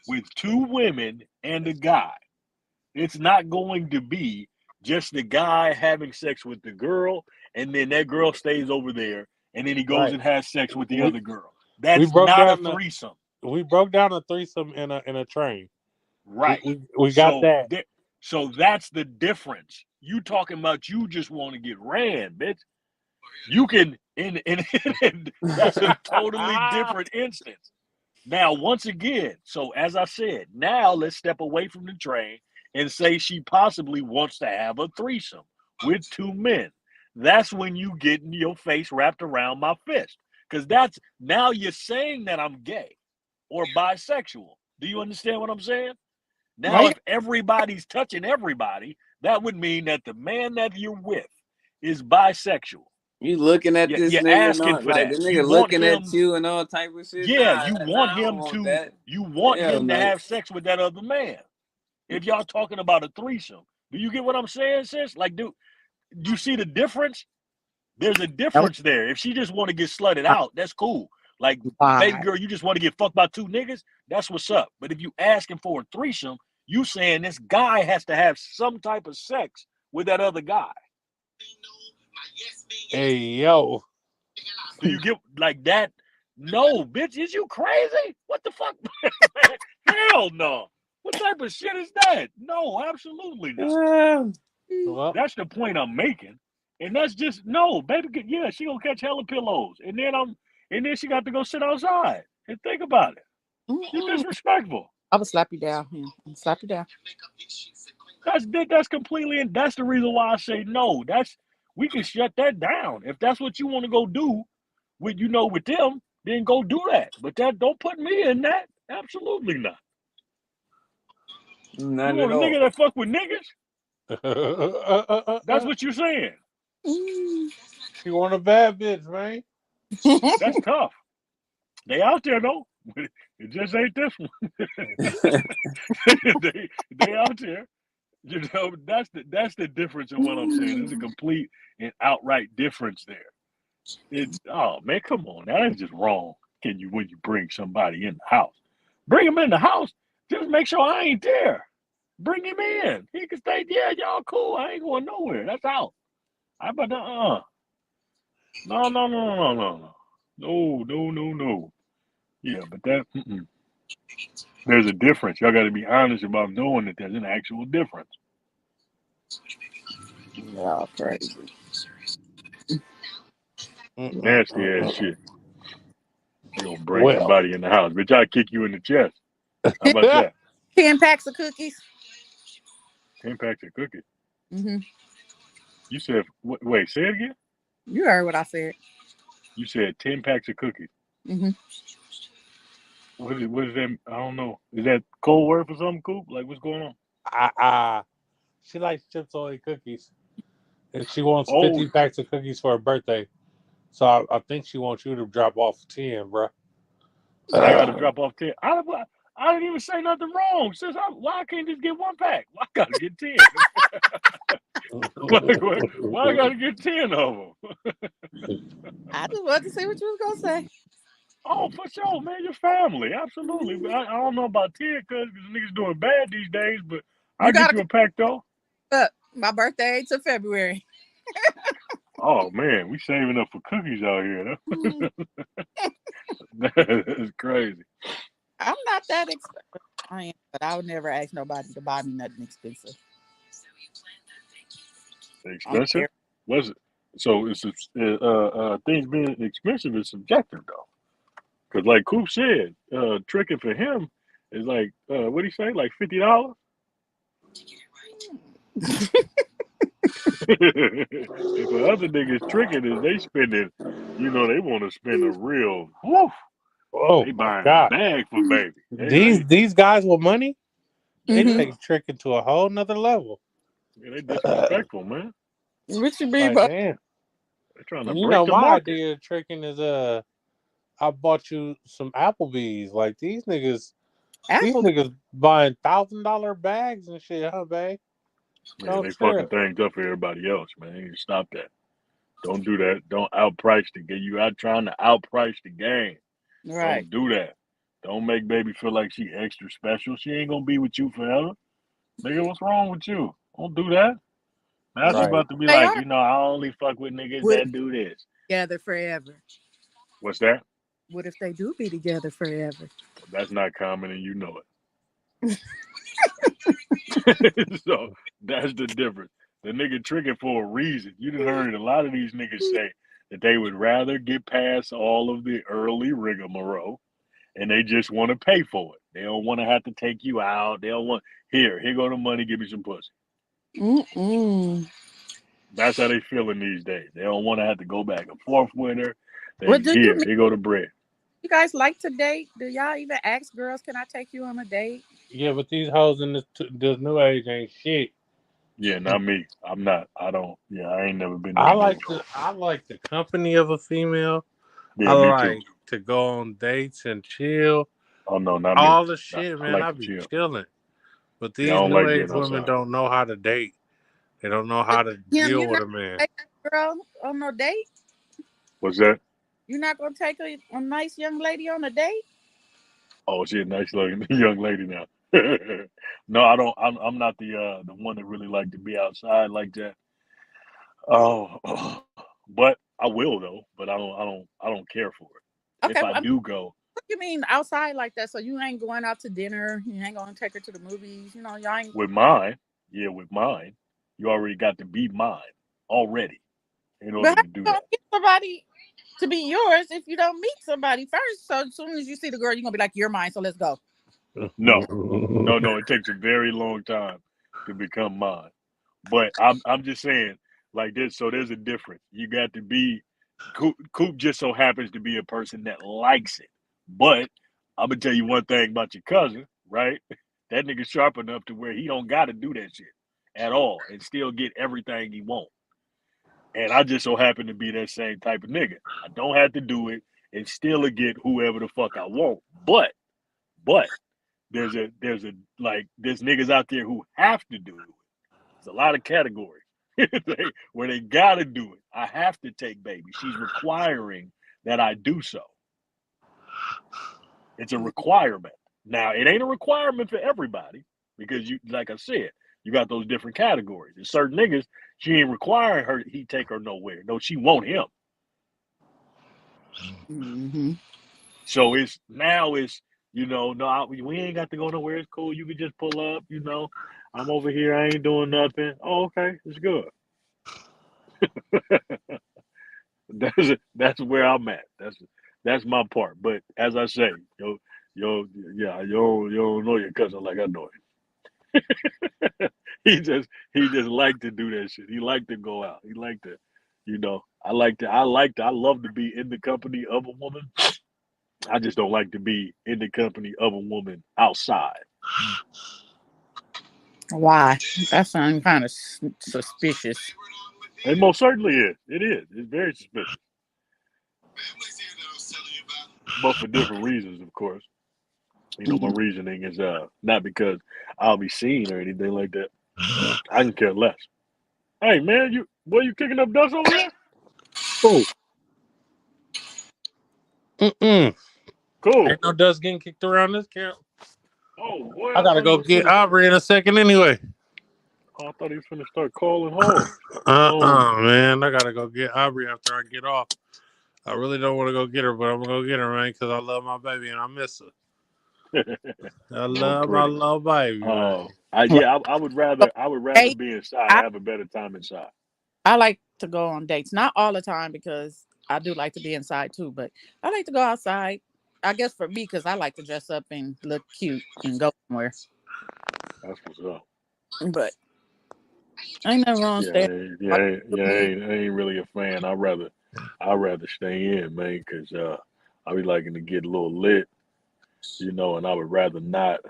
with two women and a guy, it's not going to be just the guy having sex with the girl and then that girl stays over there and then he goes Right. and has sex with the We other girl. we That's broke not a down the threesome. we broke down a threesome in a train. Right. We got So that. so that's the difference. You talking about you just want to get ran, bitch. You can and that's a totally different instance. Now, once again, so as I said, now let's step away from the train and say she possibly wants to have a threesome with two men. That's when you get your face wrapped around my fist. Because that's now you're saying that I'm gay or bisexual. Do you understand what I'm saying? Oh, Now, yeah. if everybody's touching everybody, that would mean that the man that you're with is bisexual. You looking at this You're nigga and asking all, for like the that. You nigga want looking at him, you and all type of shit. yeah, Nah, you I don't want that. want Hell him to no. have sex with that other man. If y'all talking about a threesome, do you get what I'm saying, sis? Like, do you see the difference? There's a difference there. If she just want to get slutted out, that's cool. Like, baby Why? girl, you just want to get fucked by two niggas, that's what's up. But if you asking for a threesome, you saying this guy has to have some type of sex with that other guy. Hey yo. Do you get like that? No, bitch, is you crazy? What the fuck? Hell no. What type of shit is that? No, absolutely not. Well, That's the point I'm making. And that's just no, baby. Yeah, she gonna catch hella pillows, and then she got to go sit outside and think about it. You're Mm-mm. disrespectful. I would slap you down. Yeah. I'd slap you down. That's completely, and that's the reason why I say no. We can shut that down if that's what you want to go do with with them. Then go do that. But that don't put me in that. Absolutely not. You Not at want a all. nigga that fuck with niggas? That's what you're saying. she want a bad bitch, man. That's tough. They out there though. It just ain't this one. they out there. That's the difference in what I'm saying. There's a complete and outright difference there. It's oh man, come on. That is just wrong. When you bring somebody in the house. Bring him in the house. Just make sure I ain't there. Bring him in. He can stay. Yeah, y'all cool. I ain't going nowhere. That's out. I but No. No. Yeah, but there's a difference. Y'all got to be honest about knowing that there's an actual difference. Y'all crazy. Nasty ass shit. You gonna bring Well. somebody in the house, bitch? I'll kick you in the chest. How about that? 10 packs of cookies. 10 packs of cookies. Mm-hmm. You said wait, say it again. You heard what I said. You said 10 packs of cookies. Mm-hmm. What is that? I don't know. Is that code word for something, Coop? Like what's going on? She likes Chips Ahoy cookies, and she wants Oh, 50 packs of cookies for her birthday. So I think she wants you to drop off 10, bro. I got to drop off 10. I didn't even say nothing wrong. Why I can't just get 1 pack? Why I got to get 10? why I got to get 10 of them? I just wanted to see what you was gonna say. Oh, for sure, man. Your family. Absolutely. But I don't know about 10 because niggas doing bad these days, but I'll get you a pack, though. Up. My birthday to February. Oh, man. We saving up for cookies out here. That's crazy. I'm not that expensive. I am, but I would never ask nobody to buy me nothing expensive. Expensive? Was it? So it's things being expensive is subjective, though. Cause like Coop said, tricking for him is like what he say, like $50. And for other niggas, tricking is they spending, they want to spend a real woof. Oh They my buying a god. bag for baby. These guys with money, they Mhm. take tricking to a whole nother level. They disrespectful, man. What you mean Like, by damn. They're trying to You break know, the my market. idea of tricking is I bought you some Applebee's. Like these Apple? niggas buying $1,000 bags and shit, huh, babe? Yeah, Don't they fucking trip. things up for everybody else, man. You stop that. Don't do that. Don't outprice the game. You out trying to outprice the game. Right. Don't do that. Don't make baby feel like she extra special. She ain't gonna be with you forever. Nigga, what's wrong with you? Don't do that. Now she What Right. about to be they like, are I only fuck with niggas What that do this. together forever? What's that? What if they do be together forever? That's not common and you know it. So that's the difference. The nigga tricking for a reason. You done heard a lot of these niggas say that they would rather get past all of the early rigmarole and they just want to pay for it. They don't want to have to take you out. They don't want, here go the money, give me some pussy. Mm-mm. That's how they feeling these days. They don't want to have to go back and forth with her. What do you mean? Here go the bread. You guys like to date? Do y'all even ask girls, can I take you on a date? Yeah, but these hoes in this new age ain't shit. Yeah, not me. I'm not. I don't. Yeah, I ain't never been I that like dude. the company of a female. I Yeah, me too. like to go on dates and chill. Oh no, not me. All the No, shit, I man. like I to be chill. chilling. But Yeah, I these don't new like age being women outside. don't know how to date. They don't know how to Him, deal you with not a man. take a girl on no date? What's that? You're not gonna take a nice young lady on a date? Oh, she a nice looking young lady now. No, I don't. I'm not the one that really like to be outside like that. Oh, but I will though. But I don't care for it. If Okay, I well, do go what do you mean outside like that? So you ain't going out to dinner, you ain't gonna take her to the movies, y'all ain't. with mine, yeah, with mine, you already got to be mine already in But order how to you do gonna that. get somebody to be yours if you don't meet somebody first? So as soon as you see the girl, you're gonna be like, you're mine, so let's go. No, no. It takes a very long time to become mine. But I'm just saying, like this. So there's a difference. You got to be. Coop just so happens to be a person that likes it. But I'm gonna tell you one thing about your cousin, right? That nigga sharp enough to where he don't got to do that shit at all and still get everything he want. And I just so happen to be that same type of nigga. I don't have to do it and still get whoever the fuck I want. But there's a there's niggas out there who have to do it. There's a lot of categories where they gotta do it. I have to take baby. She's requiring that I do so. It's a requirement. Now it ain't a requirement for everybody because you, like I said, you got those different categories. There's certain niggas she ain't requiring her. He take her nowhere. No, she want him. Mm-hmm. So it's no, we ain't got to go nowhere. It's cool. You can just pull up. I'm over here. I ain't doing nothing. Oh, okay, it's good. That's where I'm at. That's my part. But as I say, you don't know your cousin like I know him. He just like to do that shit. He like to go out. He like to, I love to be in the company of a woman. I just don't like to be in the company of a woman outside. Why? That sounds kind of suspicious. It most certainly is. It is. It's very suspicious. But for different reasons, of course. My reasoning is not because I'll be seen or anything like that. I can care less. Hey man, you kicking up dust over there? Oh. Mm-mm. Cool. Ain't no dust getting kicked around this camp. Oh boy, I I gotta thought he go was get finna. Aubrey in a second anyway. I thought he was finna start calling home. Man. I gotta go get Aubrey after I get off. I really don't want to go get her, but I'm gonna go get her, man, because I love my baby and I miss her. I love my Pretty. little baby, man. I would rather Hey, be inside. I I, have a better time inside. I like to go on dates, not all the time because I do like to be inside too, but I like to go outside. I guess for me, because I like to dress up and look cute and go somewhere. That's what's up. But ain't nothing wrong Yeah, staying. I ain't really a fan. I'd rather stay in, man, because I be liking to get a little lit, and I would rather not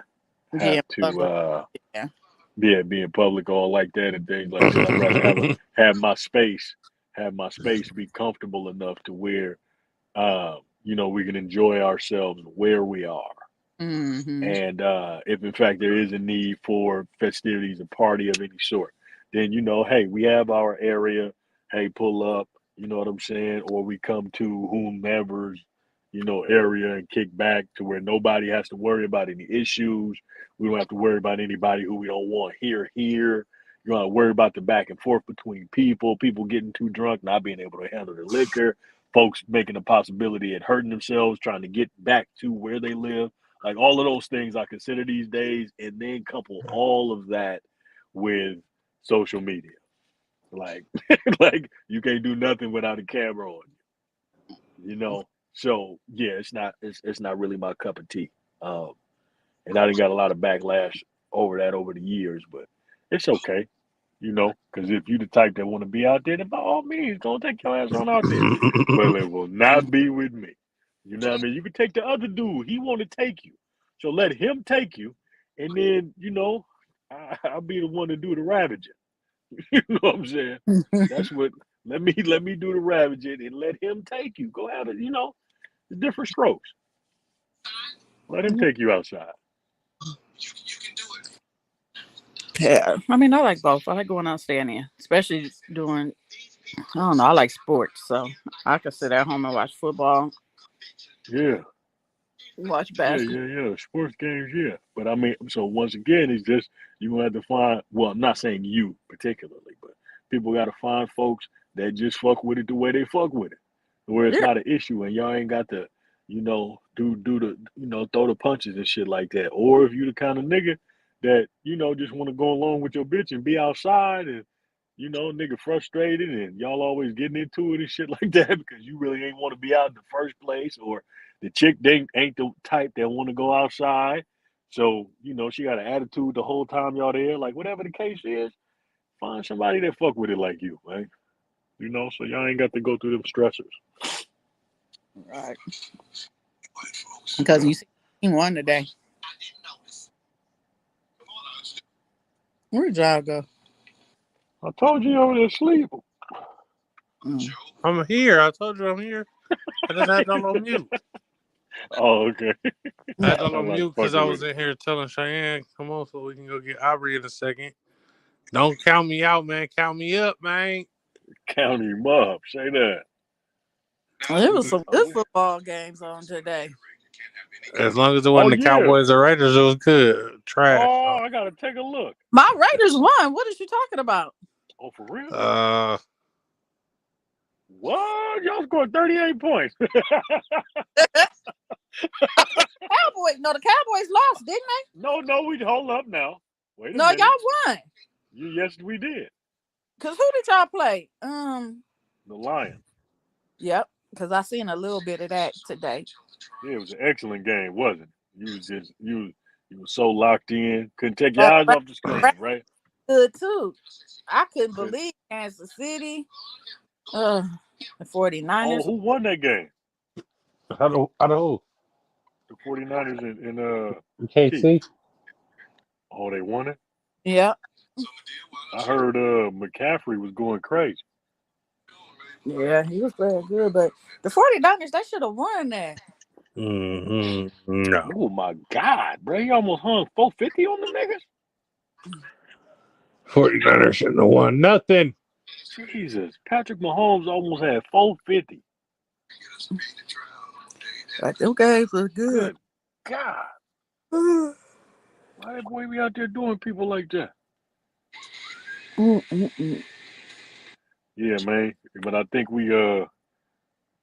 have Yeah, to yeah. be in public all like that and things like that. I'd rather have my space, be comfortable enough to where we can enjoy ourselves where we are. Mm-hmm. And if in fact there is a need for festivities, a party of any sort, then hey, we have our area. Hey, pull up. You know what I'm saying? Or we come to whomever's area and kick back to where nobody has to worry about any issues. We don't have to worry about anybody who we don't want here. You don't have to worry about the back and forth between people getting too drunk, not being able to handle their liquor, folks making a possibility at hurting themselves, trying to get back to where they live. Like all of those things I consider these days, and then couple all of that with social media. Like, like you can't do nothing without a camera on you. So yeah, it's not really my cup of tea. And I done got a lot of backlash over that over the years, but it's okay, because if you the type that want to be out there, then by all means, go take your ass on out there. But it will not be with me. You know what I mean? You can take the other dude. He want to take you. So let him take you. And then, I'll be the one to do the ravaging. You know what I'm saying? That's what let me do the ravaging and let him take you. Go out and, the different strokes. Let him take you outside. Yeah, I mean, I like both. I like going out staying in, especially doing. I don't know. I like sports, so I could sit at home and watch football, Yeah. watch basketball. Yeah. Sports games, yeah. But I mean, so once again, it's just you gonna have to find. Well, I'm not saying you particularly, but people got to find folks that just fuck with it the way they fuck with it, where it's Yeah. not an issue, and y'all ain't got to, do the, throw the punches and shit like that. Or if you the kind of nigga that just want to go along with your bitch and be outside and. Nigga frustrated and y'all always getting into it and shit like that because you really ain't want to be out in the first place, or the chick ain't the type that want to go outside. So, she got an attitude the whole time y'all there. Like, whatever the case is, find somebody that fuck with it like you, man. So y'all ain't got to go through them stressors. Right. Because you see, team won today. Where'd y'all go? I told you over there asleep. I'm here. I told you I'm here. I just had it on mute. Oh, okay. I had it on like mute because I fucking was with in here telling Cheyenne, come on, so we can go get Aubrey in a second. Don't count me out, man. Count me up, man. count him up. Say that. There was some good football games on today. As long as it wasn't the yeah. Cowboys or Raiders, it was good. Trash. Oh, I gotta take a look. My Raiders won. What is you talking about? Oh, for real? What? Y'all scored 38 points. Cowboys. No, the Cowboys lost, didn't they? No, we hold up now. Wait a No, minute. y'all won. Yes, we did. Cause who did y'all play? The Lions. Yep. Cause I seen a little bit of that today. Yeah, it was an excellent game, wasn't it? You was just you were so locked in, couldn't take your eyes off the screen, right? Good too. I couldn't believe Kansas City. The 49ers. Oh, who won that game? I don't know. The 49ers and You can't see. Oh, they won it? Yeah. I heard McCaffrey was going crazy. Yeah, he was playing good, but the 49ers, they should have won that. No. Oh my God, bro. He almost hung 450 on the niggas. 49ers shouldn't have won nothing. Jesus. Patrick Mahomes almost had 450. Like, them games were good. God. Why that boy be out there doing people like that? Yeah, man. But I think we where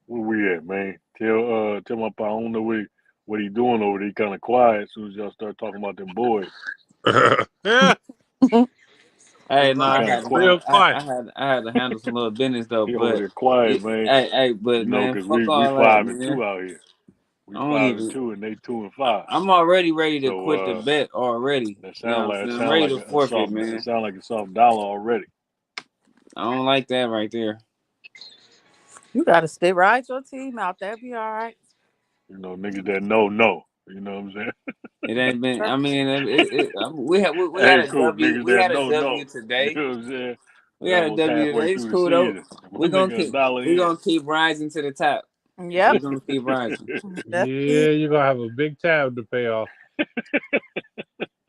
we at, man? Tell my pa I don't know what he doing over there. He kind of quiet as soon as y'all start talking about them boys. Yeah. Hey, no, I had to handle some little business though. He but over there quiet, man. but man, because fuck we all 5 that, and man. 2 out here. We I don't even. 5-2 and they 2-5. I'm already ready to quit the So bet already. that You know sound what I'm like saying? I'm ready to forfeit, it man. sound like a soft dollar already. I don't like that right there. You gotta stay right your team out. That'll be all right. You know, niggas that know. You know what I'm saying? It ain't been. I mean, we had Hey, a cool. W. Niggas We that had a know. W You today. know what I'm saying? We We had a almost W halfway today. It's through the cool though. season. We One nigga a dollar in. gonna keep rising to the top. Yep. We gonna keep rising. That's it. Yeah, you're gonna have a big tab to pay off.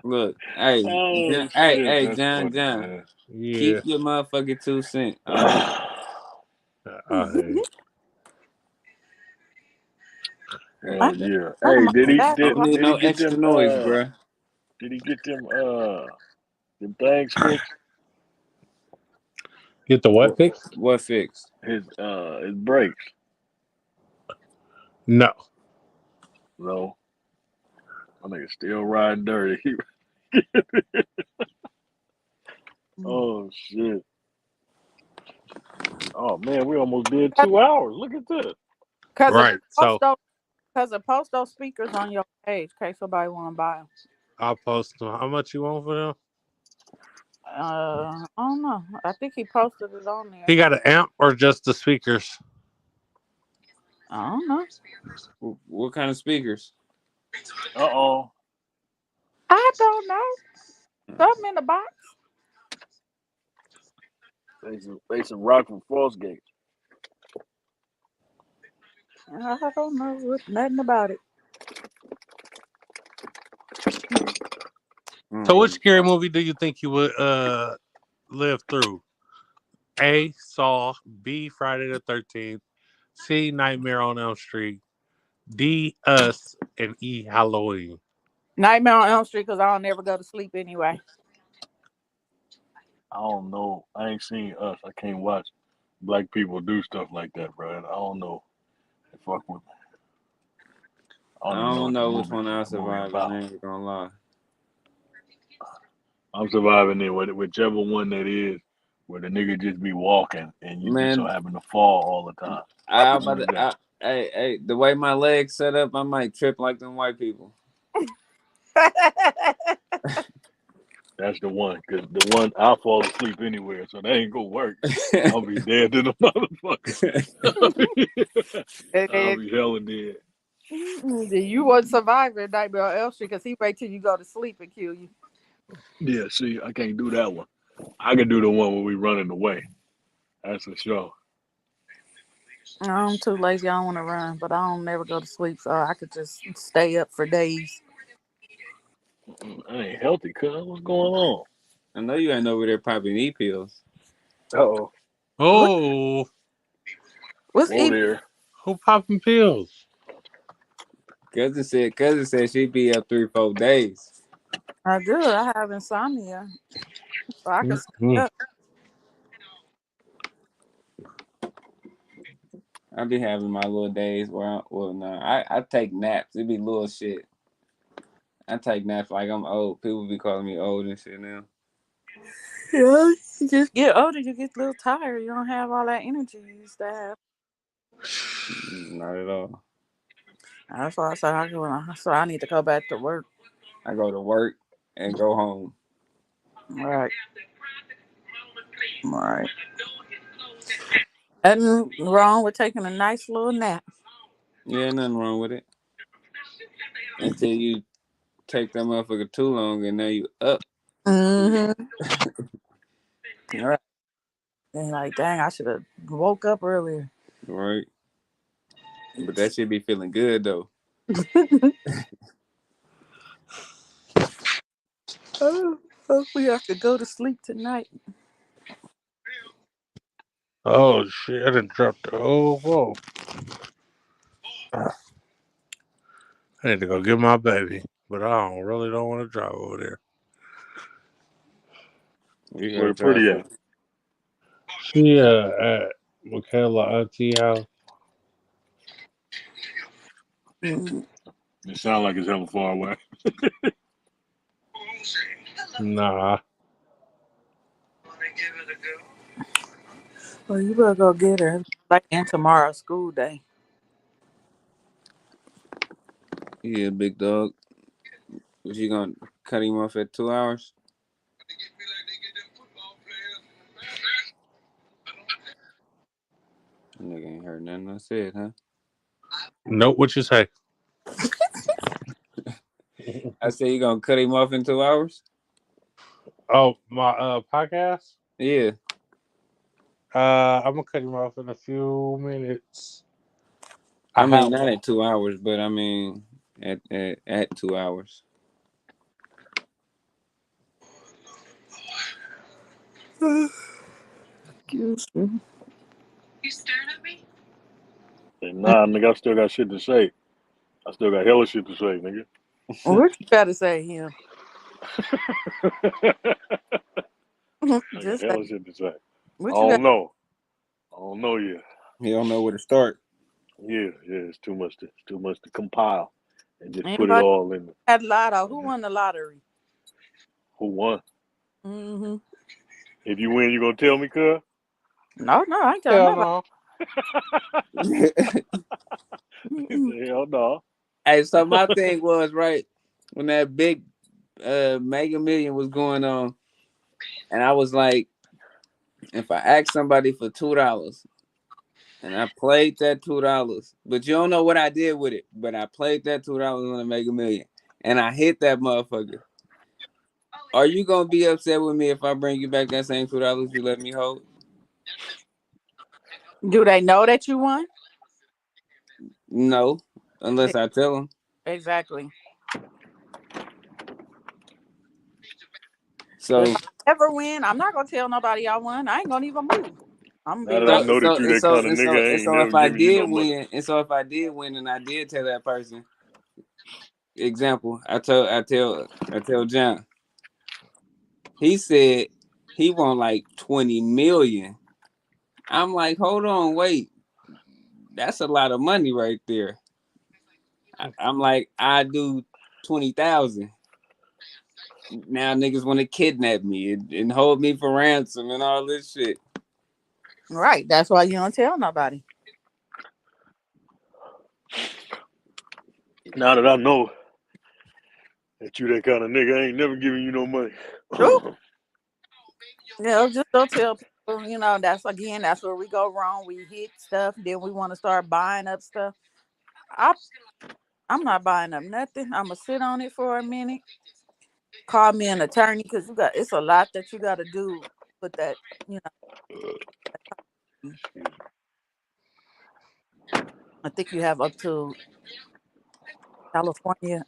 Look, hey, Oh shit, hey, that's John, funny, man. Yeah. keep your motherfucking 2 cents. All right. Hey. I Hell think yeah. some of Hey, my did he I stats did don't right. need did he no get extra them noise, bruh. did he get them things fixed? Get the what fixed? What fixed? His brakes. No. No. My nigga still riding dirty. Oh shit. Oh man, we almost did 2 hours. Look at this. Right. So Post those speakers on your page in case somebody want to buy them. I'll post them. How much you want for them? I don't know. I think he posted it on there. He got an amp or just the speakers? I don't know. What kind of speakers? Uh-oh. I don't know. Something in the box. They some rock from Frostgate. I don't know nothing about it. So which scary movie do you think you would live through? A, Saw. B, Friday the 13th. C, Nightmare on Elm Street. D, Us. And E, Halloween. Nightmare on Elm Street because I'll never go to sleep anyway. I don't know. I ain't seen Us. I can't watch black people do stuff like that, bro. I don't know. They fuck with me. I I don't even know don't what know which one I'll the movie survive. about. I ain't gonna lie. I'm surviving it, whichever one that is, where the nigga just be walking and you just so Man, happen to fall all the time. I'm What about is to, that? hey, the way my legs set up, I might trip like them white people. That's the one, because the one I'll fall asleep anywhere, so that ain't gonna work. I'll be dead to the motherfucker. I'll be hella dead. You wouldn't survive in Nightmare on Elm Street because he wait till you go to sleep and kill you. Yeah, see, I can't do that one. I can do the one where we running away. That's for sure. I'm too lazy. I don't want to run, but I don't never go to sleep, so I could just stay up for days. I ain't healthy, cuz. What's going on? I know you ain't over there popping E pills. Uh-oh. Oh, What's Whoa E? there. who popping pills? Cousin said she'd be up 3-4 days. I do. I have insomnia, so I can stay up. I be having my little days where I take naps. It be little shit. I take naps like I'm old. People be calling me old and shit now. Yeah, you just get older, you get a little tired. You don't have all that energy you used to have. Not at all. That's why I said so I need to go back to work. I go to work and go home. All right. All right. Nothing wrong with taking a nice little nap. Yeah, nothing wrong with it. Until you take that motherfucker too long and now you up. Mm-hmm. All right. And like, dang, I should have woke up earlier. Right. But that shit be feeling good though. Oh, hopefully I could go to sleep tonight. Oh, shit. I done dropped the whole phone. I need to go get my baby, but I really don't want to drive over there. We Where gotta the drive pretty for. at? She at Michaela auntie house. Mm-hmm. It sound like it's hella far away. Nah. Well, you better go get her. Like in tomorrow's school day. Yeah, big dog. Was you gonna cut him off at 2 hours? Nigga ain't heard nothing I said, huh? Nope, what you say? I said you gonna cut him off in 2 hours? Oh, my podcast? Yeah. I'm gonna cut him off in a few minutes. I mean, not at 2 hours, but I mean at 2 hours. Excuse me. You staring at me? Nah, nigga, I still got shit to say. I still got hella shit to say, nigga. What you gotta say here? I Just got say, hella shit to say. I what you got? don't know. I don't know yet. He don't know where to start. Yeah, it's too much to compile and just put it Anybody all in. had lotto? Who won the lottery? Who won? Mm-hmm. If you win, you gonna tell me, cuz? No, I ain't telling Hell nobody. no. Hell no. Hey, so my thing was, right, when that big Mega Million was going on, and I was like, if I ask somebody for $2 and I played that $2, but you don't know what I did with it, but I played that $2 on the Mega Million and I hit that motherfucker. Are you gonna be upset with me if I bring you back that same $2 you let me hold? Do they know that you won? No, unless I tell them. Exactly. So If I ever win, I'm not gonna tell nobody I won. I ain't gonna even move. I'm Now gonna that I be know that you that kind of nigga, I ain't never if I giving you did no money. win, and so if I did win, and I did tell that person, example, I tell John. He said he want like 20 million. I'm like, hold on, wait, that's a lot of money right there. I'm like, I do 20,000. Now niggas want to kidnap me and hold me for ransom and all this shit. right. That's why you don't tell nobody. Now that I know that you that kind of nigga, I ain't never giving you no money. Just don't tell people. That's where we go wrong. We hit stuff, then we want to start buying up stuff. I'm not buying up nothing. I'm gonna sit on it for a minute. Call me an attorney because it's a lot that you got to do with that. I think you have up to California,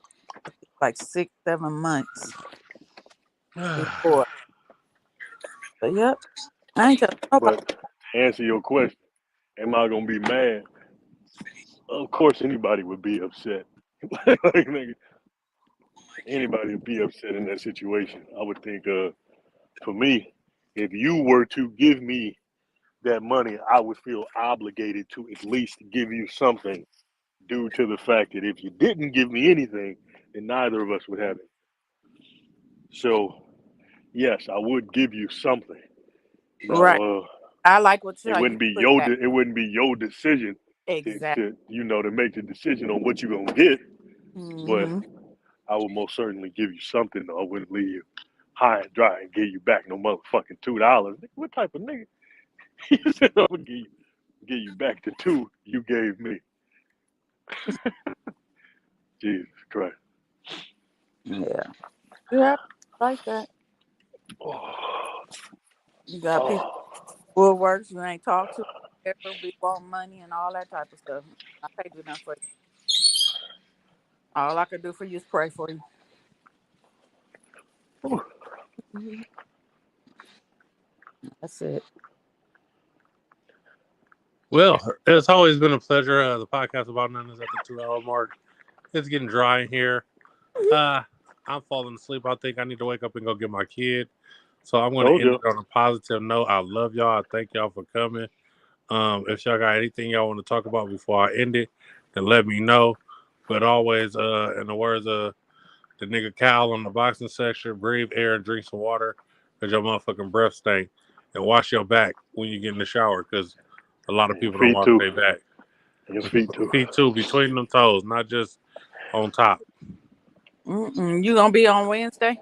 like 6-7 months before. But yep, I ain't telling nobody. But to answer your question, am I gonna be mad? Of course, anybody would be upset. Like, nigga, anybody would be upset in that situation. I would think, for me, if you were to give me that money, I would feel obligated to at least give you something, due to the fact that if you didn't give me anything, then neither of us would have it. So, yes, I would give you something. Right. I like what It wouldn't be your decision exactly. to make the decision on what you're gonna get. Mm-hmm. But I would most certainly give you something, though. I wouldn't leave you high and dry and give you back no motherfucking $2. What type of nigga? He said I would give you back the $2 you gave me. Jesus Christ. Yeah, like that. You got people who works you ain't talk to, we want money and all that type of stuff. I can't do nothing for you. All I can do for you is pray for you. That's it. Well, it's always been a pleasure. The podcast about none is at the 2 hour mark. It's getting dry in here. I'm falling asleep. I think I need to wake up and go get my kid. So I'm going to end it on a positive note. I love y'all. I thank y'all for coming. If y'all got anything y'all want to talk about before I end it, then let me know. But always, in the words of the nigga Cal on the boxing section, breathe air and drink some water because your motherfucking breath stink. And wash your back when you get in the shower because a lot of people don't wash their back. Your feet too. Feet too, between them toes, not just on top. You gonna be on Wednesday?